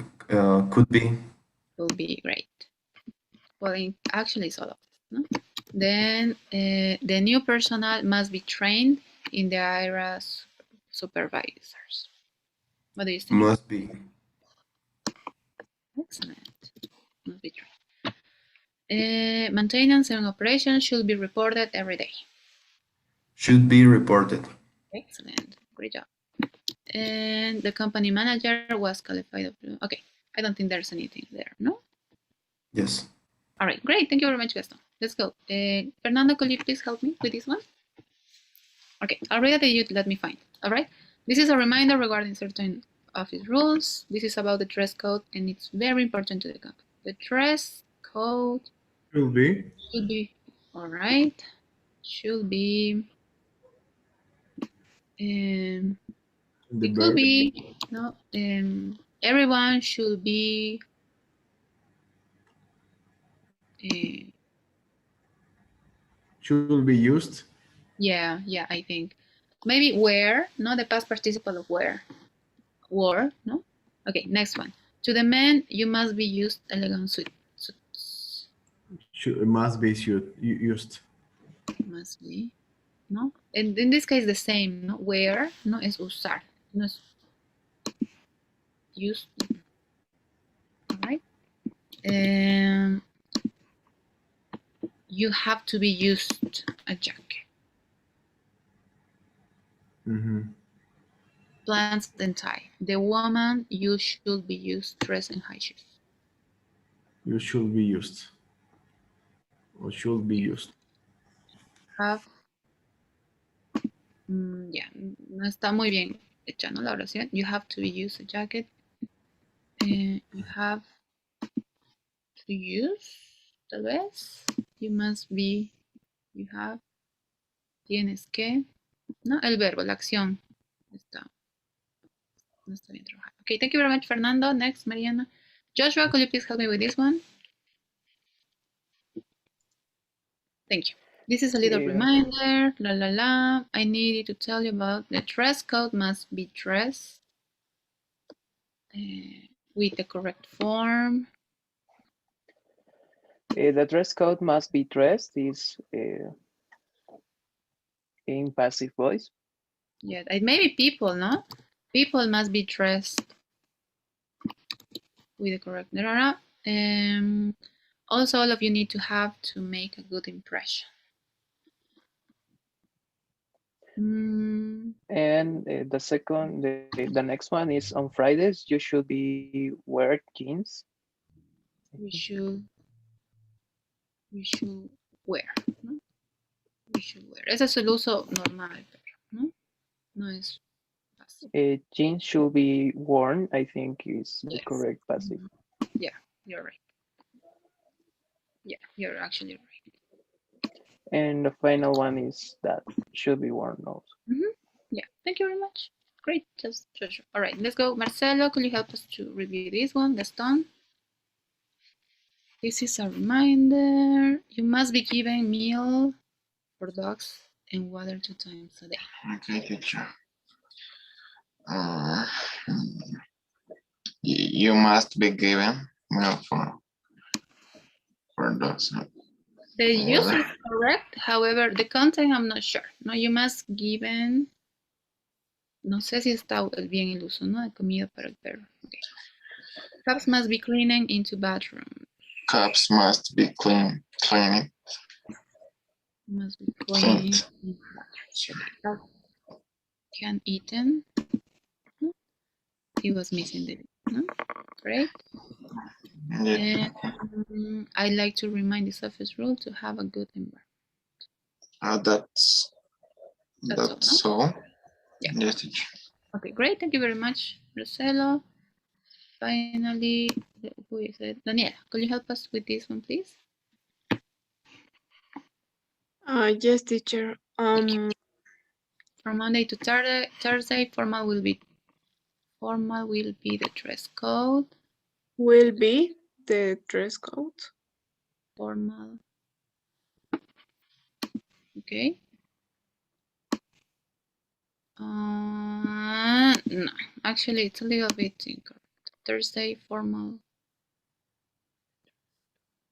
could be. Will be great. Well, actually, it's all of this. No? Then the new personnel must be trained in the areas supervisors. What do you think? Must be. Excellent. Must be trained. Maintenance and operation should be reported every day. Should be reported. Excellent. Great job. And the company manager was qualified. Okay, I don't think there's anything there, no? Yes. All right, great. Thank you very much, Gaston. Let's go. Fernando, could you please help me with this one? Okay, I'll read it and you let me find. All right. This is a reminder regarding certain office rules. This is about the dress code and it's very important to the company. The dress code Should be. all right, should be, The it could verb be, no, everyone should be, should be used. yeah, I think. Maybe wear, no, the past participle of wear. Wore, no? Okay, next one. To the men, you must be used elegant suits. Must be used. Must be, no? And in this case, the same, no? Wear, no, es usar. No es used. All right. You have to be used a jacket. Pants and tie. The woman, you should be used dress and high shoes. You should be used. Or should be used. Have, yeah, no está muy bien hecha, ¿no? La oración. You have to use a jacket. You have to use, tal vez. You must be, you have, tienes que. No, el verbo, la acción. No está bien trabajado. Okay, thank you very much, Fernando. Next, Mariana. Joshua, could you please help me with this one? Thank you. This is a little reminder. La la la. I needed to tell you about the dress code must be dressed with the correct form. The dress code must be dressed is in passive voice. Yeah, it may be people, no? People must be dressed with the correct. Also, all of you need to have to make a good impression. And the next one is on Fridays, you should be wear jeans. We should wear, ¿no? We should wear. Ese es el uso normal, ¿no? No es fácil. Jeans should be worn, I think is the correct passive. Yeah, you're right. Yeah, you're actually right. And the final one is that should be worn also. Yeah, thank you very much. Great, just Joshua. All right, let's go. Marcelo, could you help us to review this one? Gaston. This is a reminder. You must be given meal for dogs and water 2 times a day. Okay, teacher. You must be given milk for dogs. The use is correct. However, the content I'm not sure. No, you must given. No sé si está bien el uso, ¿no? De comida para el perro. Okay. Cups must be cleaning into bathroom. Cups must be cleaned. Must be clean. Cleaned. Can eaten. He was missing the no? Great. Yeah. And I'd like to remind the office rule to have a good environment. That's That's all, all. Yeah. Yes, teacher. Okay, great. Thank you very much, Marcelo. Finally, who is it? Daniela, could you help us with this one, please? Yes, teacher. From Monday to Thursday, formal will be the dress code. Will be the dress code. Formal. Okay. No, actually, it's a little bit incorrect. Thursday, formal.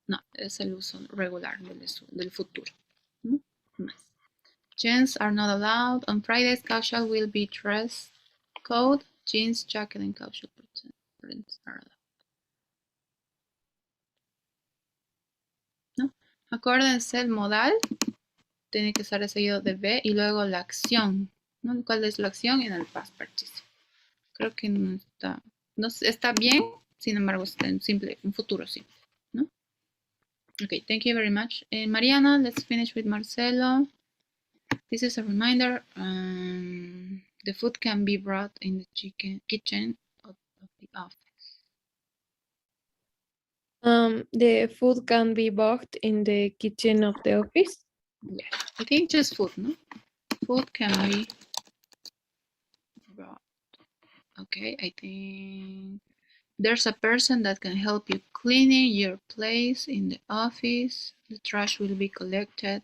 No, es el uso regular del futuro. ¿No? Más. Jeans are not allowed. On Fridays, casual will be dress code. Jeans, jacket, and casual prints are allowed. ¿No? Acuérdense, el modal tiene que estar seguido de B y luego la acción. ¿No? ¿Cuál es la acción? En el past participle. Creo que no está bien, sin embargo está en simple, un futuro simple. ¿No? Okay, thank you very much. Mariana, let's finish with Marcelo. This is a reminder. The food can be brought in the kitchen of the office. The food can be bought in the kitchen of the office. Yes, I think just food, no? Food can be brought. Okay, I think there's a person that can help you cleaning your place in the office. The trash will be collected.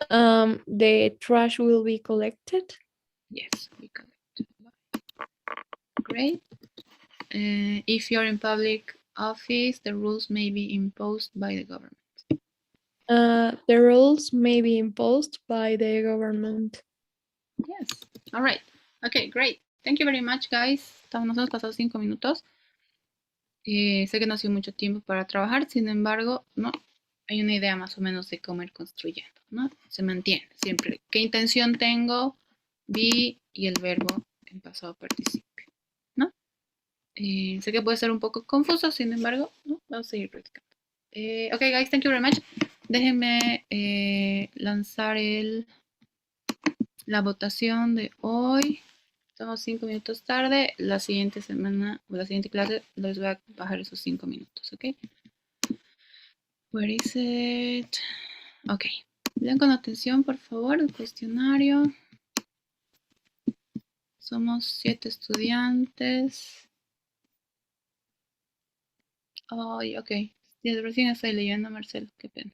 The trash will be collected. Yes, we collected. Great. If you're in public office, the rules may be imposed by the government. The rules may be imposed by the government. Yes. All right. Okay, great. Thank you very much, guys. Nos hemos pasado 5 minutos. Sé que no ha sido mucho tiempo para trabajar, sin embargo, no hay una idea más o menos de cómo ir construyendo, ¿no? Se mantiene siempre. ¿Qué intención tengo? Vi y el verbo en pasado participio, ¿no? Sé que puede ser un poco confuso, sin embargo, ¿no? Vamos a seguir practicando. Ok, guys, thank you very much. Déjenme lanzar la votación de hoy. Estamos 5 minutos tarde. La siguiente semana o la siguiente clase les voy a bajar esos 5 minutos, ¿ok? Where is it? Ok. Lean con atención, por favor, el cuestionario. Somos 7 estudiantes. Ay, ok. Recién estoy leyendo, Marcelo. Qué pena.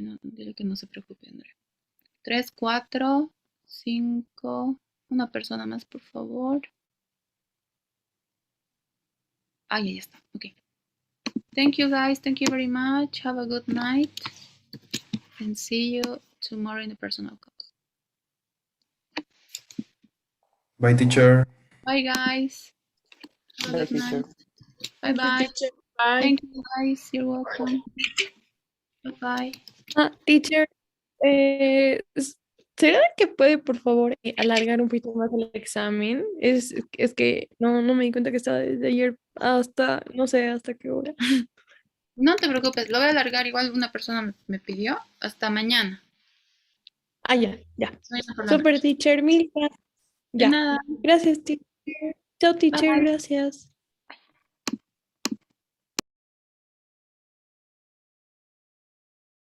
No, dile que no se preocupe, Andrea. 3, 4, 5. Una persona más, por favor. Ah, ya está. Ok. Thank you, guys. Thank you very much. Have a good night. And see you tomorrow in the personal calls. Bye, teacher. Bye, guys. Have a Bye, good teacher. night. Bye-bye. Teacher, bye. Thank you, guys. You're welcome. Bye-bye. Teacher, ¿será que puede, por favor, alargar un poquito más el examen? Es que no me di cuenta que estaba desde ayer hasta, no sé hasta qué hora. No te preocupes, lo voy a alargar. Igual una persona me pidió hasta mañana. Ya. Mañana por la Super noche. teacher, mil gracias. De Ya. nada. Gracias, teacher. Chao, teacher, Bye. gracias.